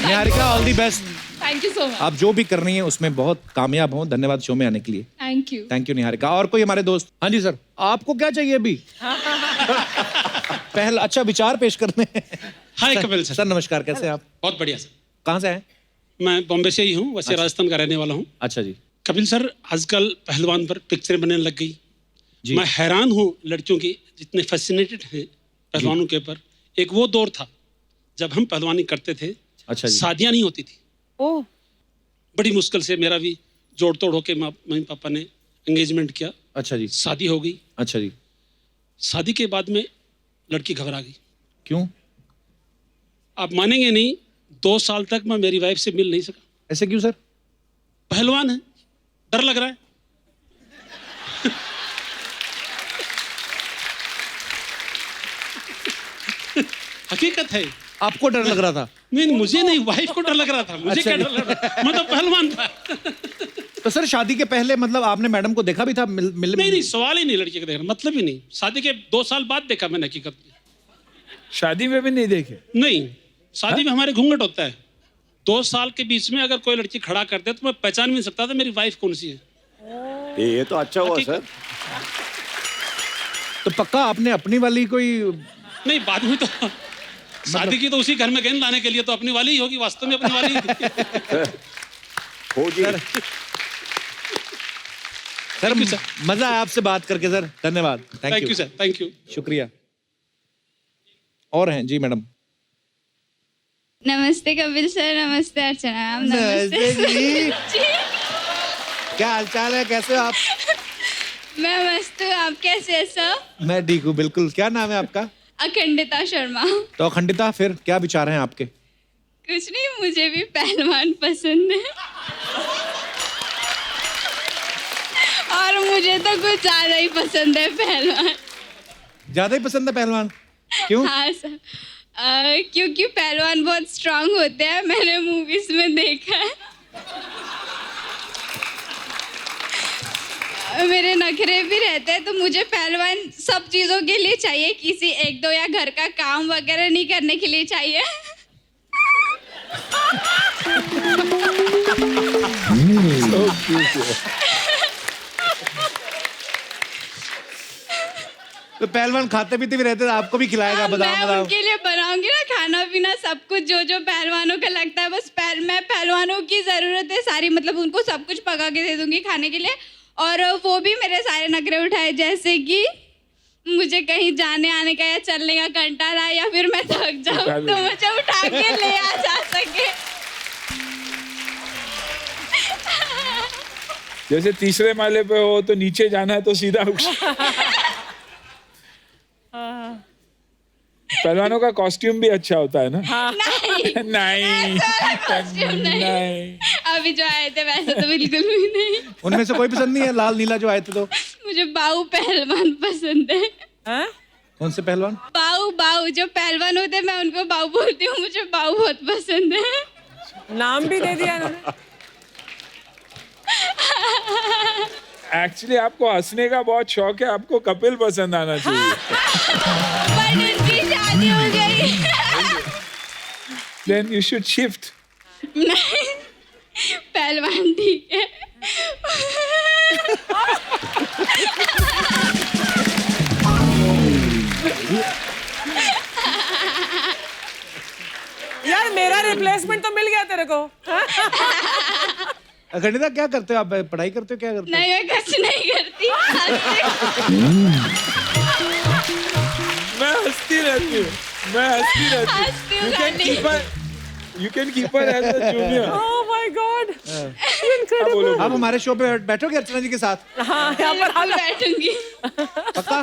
Niharika, all the best. Thank you so much. आप जो भी कर रही हैं उसमें बहुत कामयाब हों। धन्यवाद शो में आने के लिए। Thank you. Thank you Niharika. और कोई हमारे दोस्त? हाँ जी सर। आपको क्या चाहिए अभी? पहला अच्छा विचार पेश करने हैं। हाय कपिल सर। सर नमस्कार, कैसे हैं आप? बहुत बढ़िया सर। कहाँ से हैं? मैं बॉम्बे से ही हूँ, वैसे राजस्थान का रहने वाला हूँ। अच्छा जी। कपिल सर, आजकल पहलवान पर पिक्चरें बनने लग गई। जी। मैं हैरान हूँ लड़कियों की जितने फैसिनेटेड हैं पहलवानों के ऊपर। एक वो दौर था जब हम पहलवानी करते थे। अच्छा जी। शादियाँ नहीं होती थी। ओह। बड़ी मुश्किल से मेरा भी जोड़ तोड़ होके मम्मी पापा ने एंगेजमेंट किया। अच्छा जी। शादी हो गई। अच्छा जी। शादी के बाद में लड़की घबरा गई। क्यों? आप मानेंगे नहीं, 2 साल तक मैं मेरी वाइफ से मिल नहीं सका। ऐसे क्यों सर? पहलवान है, डर लग रहा है। हकीकत है। आपको डर लग रहा था? नहीं, मुझे नहीं, वाइफ को डर लग रहा था। मुझे अच्छा क्या डर लग रहा था? मैं तो पहलवान था। तो सर शादी के पहले मतलब आपने मैडम को देखा भी था? नहीं, सवाल ही नहीं लड़की का देखना, मतलब ही नहीं। शादी के 2 साल बाद देखा मैंने हकीकत में। शादी में भी नहीं देखे? नहीं, शादी में हमारे घूंघट होता है। 2 साल के बीच में अगर कोई लड़की खड़ा कर दे तो मैं पहचान भी नहीं सकता था मेरी वाइफ कौन सी है। ये तो अच्छा हुआ सर। तो पक्का आपने अपनी वाली कोई? नहीं, बाद में तो शादी की तो उसी घर में गेंद लाने के लिए तो अपनी वाली ही होगी, वास्तव में अपनी वाली होगी। सर मजा आया आपसे बात करके सर। धन्यवाद। Thank you sir. Thank you. शुक्रिया। और हैं जी मैडम? नमस्ते कपिल सर। नमस्ते अर्चना मैम। नमस्ते जी। जी। क्या हालचाल है, कैसे हो आप? मैं मस्त हूँ, आप कैसे हैं सर? मैं ठीक हूँ बिल्कुल। क्या नाम है आपका? अखंडिता शर्मा। तो अखंडिता, फिर क्या विचार हैं आपके? कुछ नहीं, मुझे भी पहलवान पसंद है और मुझे तो कुछ ज्यादा ही पसंद है पहलवान। ज्यादा ही पसंद है पहलवान? क्यों? हाँ सर, क्योंकि पहलवान बहुत स्ट्रांग होते हैं, मैंने मूवीज में देखा है। मेरे नखरे भी रहते हैं तो मुझे पहलवान सब चीजों के लिए चाहिए, किसी 1-2 या घर का काम वगैरह नहीं करने के लिए चाहिए। तो पहलवान खाते पीते भी रहते, आपको भी खिलाएगा बादाम मैं बादाम? उनके लिए बनाऊंगी ना खाना पीना सब कुछ, जो जो पहलवानों का लगता है। बस मैं पहलवानों की जरूरत है सारी, मतलब उनको सब कुछ पका के दे दूंगी खाने के लिए। और वो भी मेरे सारे नखरे उठाए, जैसे कि मुझे कहीं जाने आने का या चलने का कंटाला या फिर मैं थक जाऊँ तो मुझे उठा के ले आ जा सके। जैसे तीसरे माले पे हो तो नीचे जाना है तो सीधा पहलवानों का कॉस्ट्यूम भी अच्छा होता है ना? नहीं कॉस्ट्यूम नहीं। अभी जो आए थे वैसे तो बिल्कुल भी नहीं। उनमें से कोई पसंद नहीं है, लाल नीला जो आए थे? तो मुझे बाऊ पहलवान पसंद है। कौन से पहलवान? बाऊ बाऊ जो पहलवान होते हैं मैं उनको बाऊ बोलती हूँ, मुझे बाऊ बहुत पसंद है। नाम भी दे दिया इन्होंने। एक्चुअली आपको हंसने का बहुत शौक है, आपको कपिल पसंद आना चाहिए। पर उनकी शादी हो गई। Then you should shift. नहीं, पहलवान ठीक है। यार मेरा रिप्लेसमेंट तो मिल गया तेरे को। खंडिता क्या करते हो आप? पढ़ाई करते हो, क्या करते हो? नहीं, मैं कुछ नहीं करती। मैं हंसती रहती हूँ। You can keep her as a junior. Oh my God! आप हमारे शो पे बैठोगे अर्चना जी के साथ? हाँ, यहाँ पर हाल बैठूंगी। पक्का?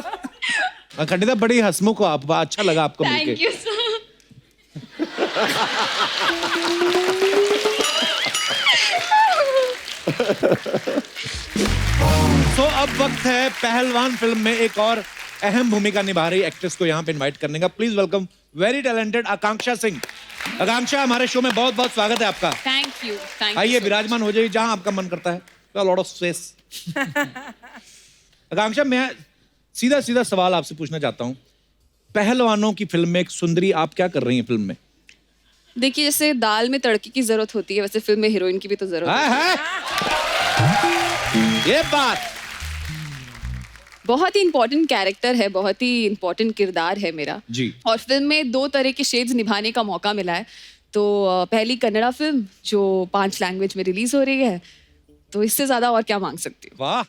खंडिता बड़ी हंसमुख हो आप, अच्छा लगा आपको मिलके। Thank you sir. तो अब वक्त है पहलवान फिल्म में एक और अहम भूमिका निभा रही एक्ट्रेस को यहाँ पे इनवाइट करने का। Please welcome very talented Akanksha Singh. आकांक्षा, हमारे शो में बहुत बहुत स्वागत है आपका। Thank you. आइए विराजमान हो जाइए जहां आपका मन करता है। Lot of space. आकांक्षा, मैं सीधा सीधा सवाल आपसे पूछना चाहता हूँ, पहलवानों की फिल्म में एक सुंदरी आप क्या कर रही हैं फिल्म में? देखिए, जैसे दाल में तड़के की जरूरत होती है वैसे फिल्म में हीरोइन की भी तो जरूरत है। ये बात बहुत ही इंपॉर्टेंट कैरेक्टर है, बहुत ही इंपॉर्टेंट किरदार है मेरा जी। और फिल्म में 2 तरह के शेड्स निभाने का मौका मिला है। तो पहली कन्नड़ा फिल्म जो 5 लैंग्वेज में रिलीज हो रही है, तो इससे ज्यादा और क्या मांग सकती हूँ। वाह।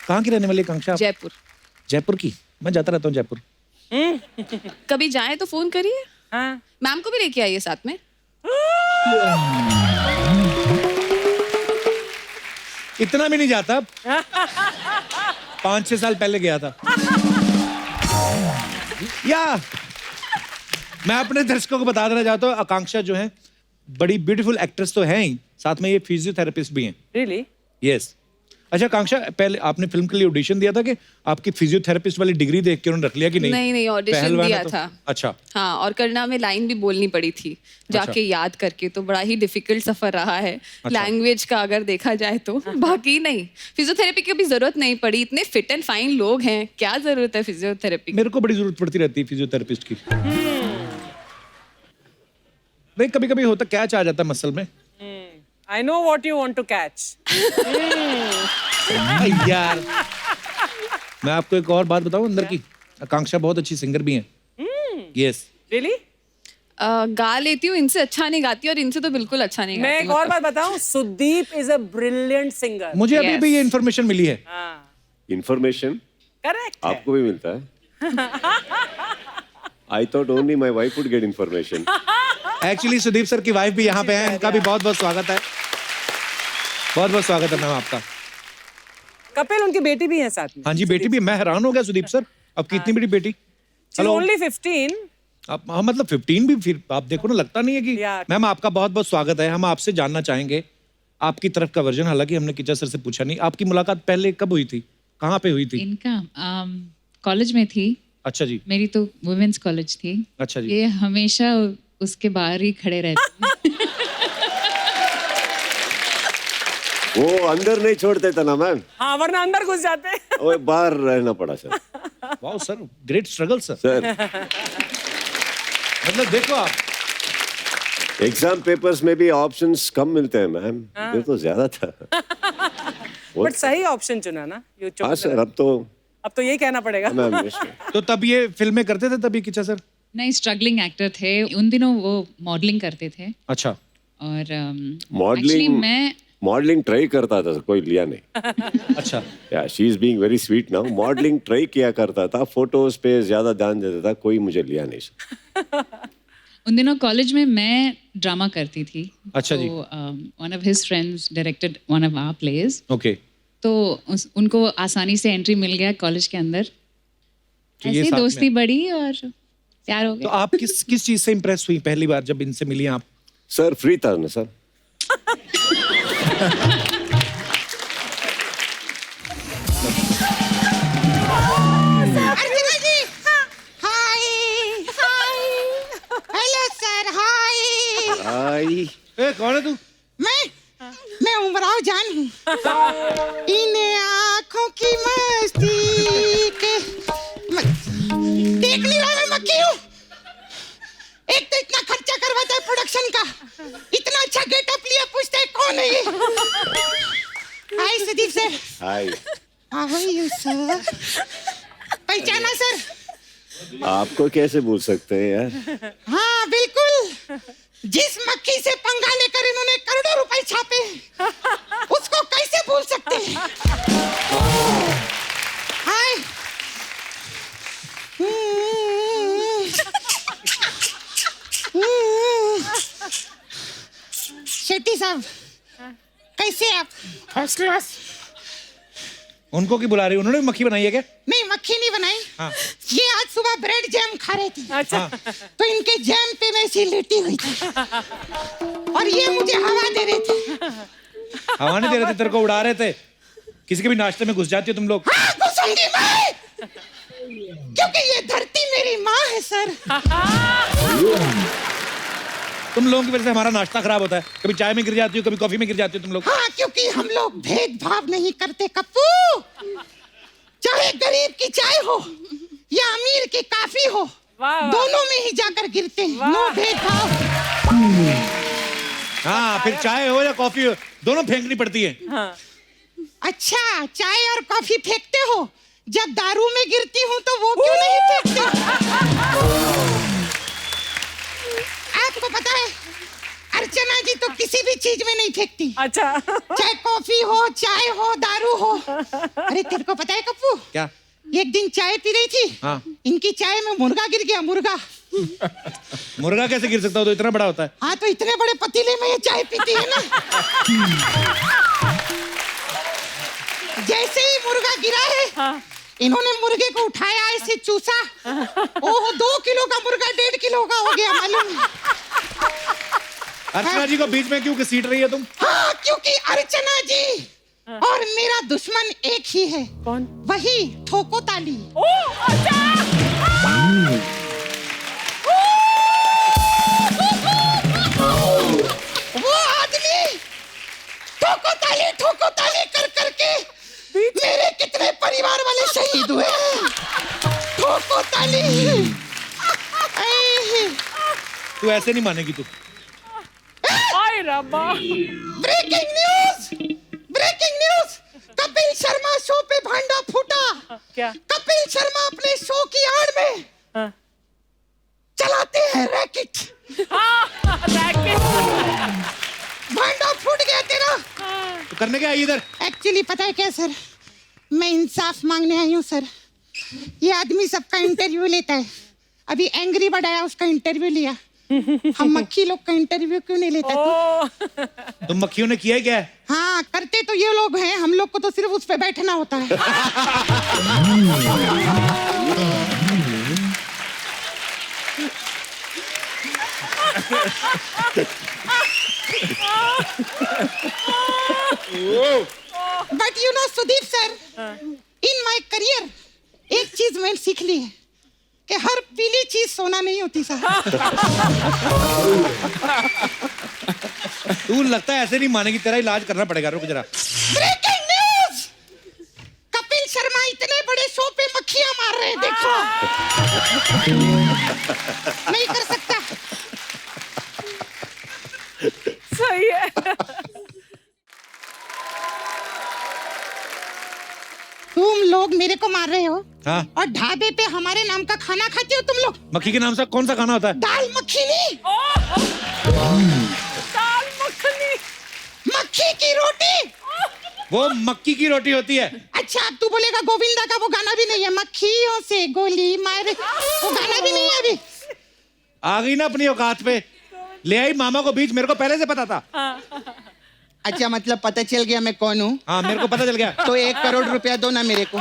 कहाँ की रहने वाली आकांक्षा? जयपुर। जयपुर की? मैं जाता रहता हूँ जयपुर। कभी जाएं तो फोन करिए। मैम को भी लेके आइए साथ में। इतना भी नहीं जाता। 5-6 साल पहले गया था। या मैं अपने दर्शकों को बता देना चाहता हूँ, आकांक्षा जो है बड़ी ब्यूटीफुल एक्ट्रेस तो है ही, साथ में ये फिजियोथेरेपिस्ट भी हैं। Really? यस। अच्छा आकांक्षा, पहले आपने फिल्म के लिए ऑडिशन दिया था कि आपकी फिजियोथेरेपिस्ट वाली डिग्री देख के उन्होंने रख लिया कि नहीं? नहीं, ऑडिशन दिया था। अच्छा। हाँ, और कन्नड़ा में लाइन भी बोलनी पड़ी थी जाके याद करके, तो बड़ा ही डिफिकल्ट सफर रहा है लैंग्वेज का अगर देखा जाए तो। बाकी नहीं, फिजियोथेरेपी की भी जरूरत नहीं पड़ी, इतने फिट एंड फाइन लोग हैं, क्या जरूरत है फिजियोथेरेपी? मेरे को बड़ी जरूरत पड़ती रहती है फिजियोथेरेपिस्ट की। नहीं, कभी कभी होता कैच आ जाता है मसल में। I know what you want to catch. यार, मैं आपको एक और बात बताऊं अंदर की, आकांक्षा बहुत अच्छी सिंगर भी हैं। यस। Really? गा लेती हूँ, इनसे अच्छा नहीं गाती और इनसे तो बिल्कुल अच्छा नहीं गाती। मैं एक और बात बताऊं, Sudeep is a brilliant singer. मुझे अभी भी ये इन्फॉर्मेशन मिली है। Information Correct. आपको भी मिलता है? I thought only my wife would get information. Actually Sudeep sir की वाइफ भी यहाँ पे है, इनका भी बहुत बहुत स्वागत है। बहुत बहुत स्वागत है मैम आपका। कपिल, उनकी बेटी भी है साथ में। हाँ जी, बेटी भी। मैं हैरान हो गया सुदीप सर, अब कितनी बड़ी बेटी। She's only 15. आप हाँ, मतलब 15 भी, फिर आप देखो ना, लगता नहीं है कि। मैम आपका बहुत बहुत स्वागत है। हम आपसे जानना चाहेंगे आपकी तरफ का वर्जन, हालांकि हमने किचा सर से पूछा नहीं, आपकी मुलाकात पहले कब हुई थी, कहाँ पे हुई थी? इनका कॉलेज में थी। अच्छा जी। मेरी तो वुमेन्स कॉलेज थी। अच्छा जी। ये हमेशा उसके बाहर ही खड़े रहते हैं। वो अंदर नहीं छोड़ते थे ना मैम। हाँ, वरना अंदर घुस जाते। वो बाहर रहना पड़ा sir. Wow sir, great struggle sir. Sir मतलब देखो आप, एग्जाम पेपर्स में भी ऑप्शंस कम मिलते हैं मैम, ये तो ज्यादा था। बट सही ऑप्शन चुना ना। हाँ सर, अब तो यही कहना पड़ेगा। तो तब ये फिल्में करते थे तभी किचा सर? नहीं, स्ट्रगलिंग एक्टर थे उन दिनों, वो मॉडलिंग करते थे। अच्छा। और मॉडलिंग मॉडलिंग ट्राई करता था, कोई लिया नहीं। अच्छा। या she is being very sweet now. Modelling try किया करता था, फोटोज पे ज्यादा ध्यान देता था, कोई मुझे लिया नहीं। उन दिनों कॉलेज में मैं ड्रामा करती थी। अच्छा जी। One of his friends directed one of our plays. Okay. तो उनको आसानी से एंट्री मिल गया कॉलेज के अंदर। तो ये ऐसी साथ दोस्ती में- बढ़ी और प्यार हो तो गया। आप किस चीज से इम्प्रेस हुई पहली बार जब इनसे मिली आप? सर फ्री था ना सर। अर्चना जी, हाय हाय, हेलो सर, हाय। आई ए कौन है तू? मैं उमराव जान हूँ। इन आँखों की मस्ती के देख नहीं रहा मैं मक्खी हूँ। एक तो इतना खर्चा करवाता है प्रोडक्शन का, इतना अच्छा गेटअप लिया, पूछता है कौन है ये। Hi Sudeep sir. Hi. How are you sir? पहचाना सर? आपको कैसे भूल सकते हैं यार? हाँ बिल्कुल, जिस मक्खी से पंगा लेकर इन्होंने करोड़ों रुपए छापे, उसको कैसे भूल सकते हैं? हाय। शेट्टी साहब, कैसे आप? First class. उनको की बुला रही? उन्होंने भी मक्खी बनाई है क्या? नहीं, मक्खी नहीं बनाई। हाँ। ये आज सुबह ब्रेड जैम खा रहे थे। अच्छा। तो इनके जैम पे मैं ऐसी लेटी हुई थी और ये मुझे हवा दे रहे थे। हवा नहीं दे रहे थे, तेरे को उड़ा रहे थे। किसी के भी नाश्ते में घुस जाती हो तुम लोग। हाँ, घुसूंगी मैं, क्योंकि ये धरती मेरी माँ है सर। तुम लोगों की वजह से हमारा नाश्ता खराब होता है। कभी चाय में गिर जाती हो, कभी कॉफी में गिर जाती हो तुम लोग। हाँ, क्योंकि हम लोग भेदभाव नहीं करते कप्पू। चाहे गरीब की चाय हो या अमीर की काफी हो, दोनों में ही जाकर गिरते हैं। नो भेदभाव। हाँ, फिर चाय हो या कॉफी हो, दोनों फेंकनी पड़ती है। अच्छा, चाय और कॉफी फेंकते हो, जब दारू में गिरती हूँ तो वो क्यों नहीं फेंकते? आपको पता है, अर्चना जी तो किसी भी चीज में नहीं फेंकती। अच्छा। चाहे कॉफी हो, चाय हो, दारू हो। अरे तेरे को पता है कप्पू, क्या? एक दिन चाय पी रही थी, हाँ। इनकी चाय में मुर्गा गिर गया। मुर्गा। मुर्गा कैसे गिर सकता हो? तो इतना बड़ा होता है। हाँ, तो इतने बड़े पतीले में ये चाय पीती है ना। जैसे ही मुर्गा गिरा है, इन्होंने मुर्गे को उठाया, ऐसे चूसा। ओह, 2 किलो का मुर्गा 1.5 किलो का हो गया, मालूम है? अर्चना जी को बीच में क्यों घसीट रही है तुम? हाँ, क्योंकि अर्चना जी और मेरा दुश्मन एक ही है। कौन? वही ठोको ताली। वो आदमी ठोको ताली कर करके मेरे कितने परिवार वाले शहीद हुए। ठोको ताली। तू ऐसे नहीं मानेगी तू। हाय रब्बा। Breaking news, Kapil Sharma show पे भांडा फूटा। क्या? कपिल शर्मा अपने शो की आड़ में चलाते हैं रैकेट। भांडा फूट गया तेरा। तो करने क्या आई इधर? एक्चुअली पता है क्या सर, मैं इंसाफ मांगने आई हूँ सर। ये आदमी सबका इंटरव्यू लेता है। अभी एंग्री बर्ड आया, उसका इंटरव्यू लिया। हम मक्खी लोग का इंटरव्यू क्यों नहीं लेता तू? तुम मक्खियों ने किया है क्या? हाँ, करते तो ये लोग हैं, हम लोग को तो सिर्फ उस पे बैठना होता है। But you know Sudeep sir, in my career एक चीज मैंने सीख ली है कि हर पीली चीज सोना नहीं होती सर। तू लगता है ऐसे नहीं मानेगी, तेरा इलाज करना पड़ेगा। रुक जरा। ब्रेकिंग न्यूज, कपिल शर्मा इतने बड़े शो पे मक्खियां मार रहे हैं, देखो। नहीं कर सकता। सही है। तुम लोग मेरे को मार रहे हो। हाँ। और ढाबे पे हमारे नाम का खाना खाते हो तुम लोग। मक्खी के नाम से कौन सा खाना होता है? दाल मखनी। दाल मखनी। मक्खी मक्खी की रोटी। वो मक्की की रोटी होती है। अच्छा अब तू बोलेगा गोविंदा का वो गाना भी नहीं है, मक्खियों से गोली मारे, वो गाना भी नहीं है अभी। आ गई ना अपनी औकात पे, ले आई मामा को बीच, मेरे को पहले से पता था। अच्छा मतलब पता चल गया मैं कौन हूँ। हाँ मेरे को पता चल गया। तो 1 करोड़ रुपया दो ना मेरे को।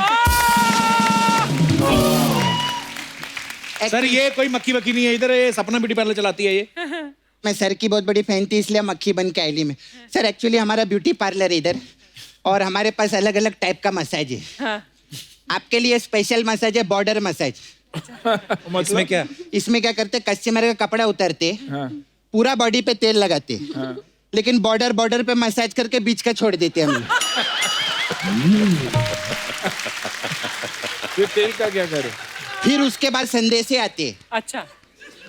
सर ये कोई मक्खी वक्की नहीं है इधर, ये सपना ब्यूटी पार्लर चलाती है ये। मैं सर की बहुत बड़ी फैन थी इसलिए मक्खी बन के आई में। सर एक्चुअली हमारा ब्यूटी पार्लर है इधर और हमारे पास अलग अलग टाइप का मसाज है। आपके लिए स्पेशल मसाज है बॉर्डर मसाज। इसमें क्या? इसमें क्या करते, कस्टमर का कपड़ा उतारते, पूरा बॉडी पे तेल लगाते, लेकिन बॉर्डर पे मसाज करके बीच का छोड़ देते हम। फिर तेल का क्या करे? फिर उसके बाद संदेशे आते। अच्छा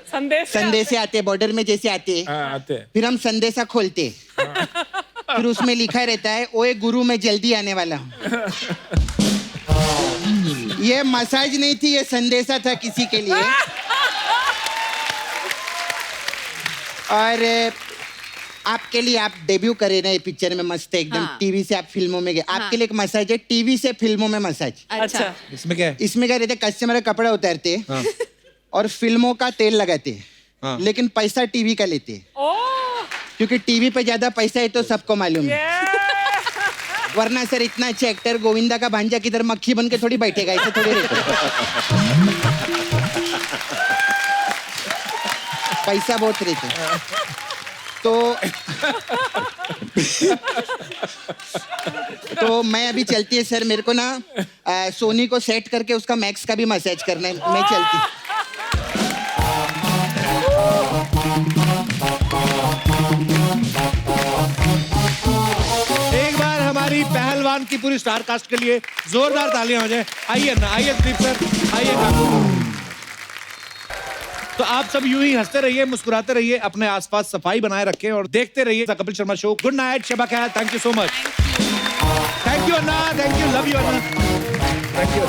संदेशे आते बॉर्डर में जैसे आते। आते। फिर हम संदेशा खोलते। फिर उसमें लिखा रहता है ओए गुरु मैं जल्दी आने वाला हूँ। ये मसाज नहीं थी, ये संदेशा था किसी के लिए। और आपके लिए, आप डेब्यू करे ना ये पिक्चर में, मस्त है एकदम। टीवी से आप फिल्मों में गए, आपके लिए एक मसाज है टीवी से फिल्मों में मसाज। अच्छा इसमें क्या है? इसमें क्या रहता है, कस्टमर का कपड़ा उतारते और फिल्मों का तेल लगाते, लेकिन पैसा टीवी का लेते, क्योंकि टीवी पे ज्यादा पैसा है तो सबको मालूम है। वरना सर इतना अच्छा एक्टर गोविंदा का भांजा किधर मक्खी बन के थोड़ी बैठेगा, ऐसे थोड़ी रहता। पैसा बहुत रहता। तो मैं अभी चलती है सर, मेरे को ना सोनी को सेट करके उसका मैक्स का भी मसाज करना है। मैं चलती। एक बार हमारी पहलवान की पूरी स्टार कास्ट के लिए जोरदार तालियां हो जाए। आइए ना, आइए सुदीप सर, आइए ना। तो आप सब यूं ही हंसते रहिए, मुस्कुराते रहिए, अपने आसपास सफाई बनाए रखें और देखते रहिए the Kapil Sharma show. Good night, शबा खैर, thank you so much. Thank you Anna, thank you, love you Anna, thank you,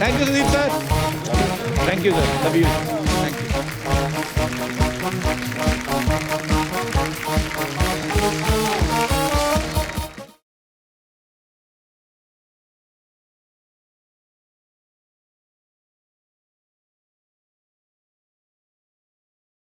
thank you Sudeep sir, thank you sir, love you.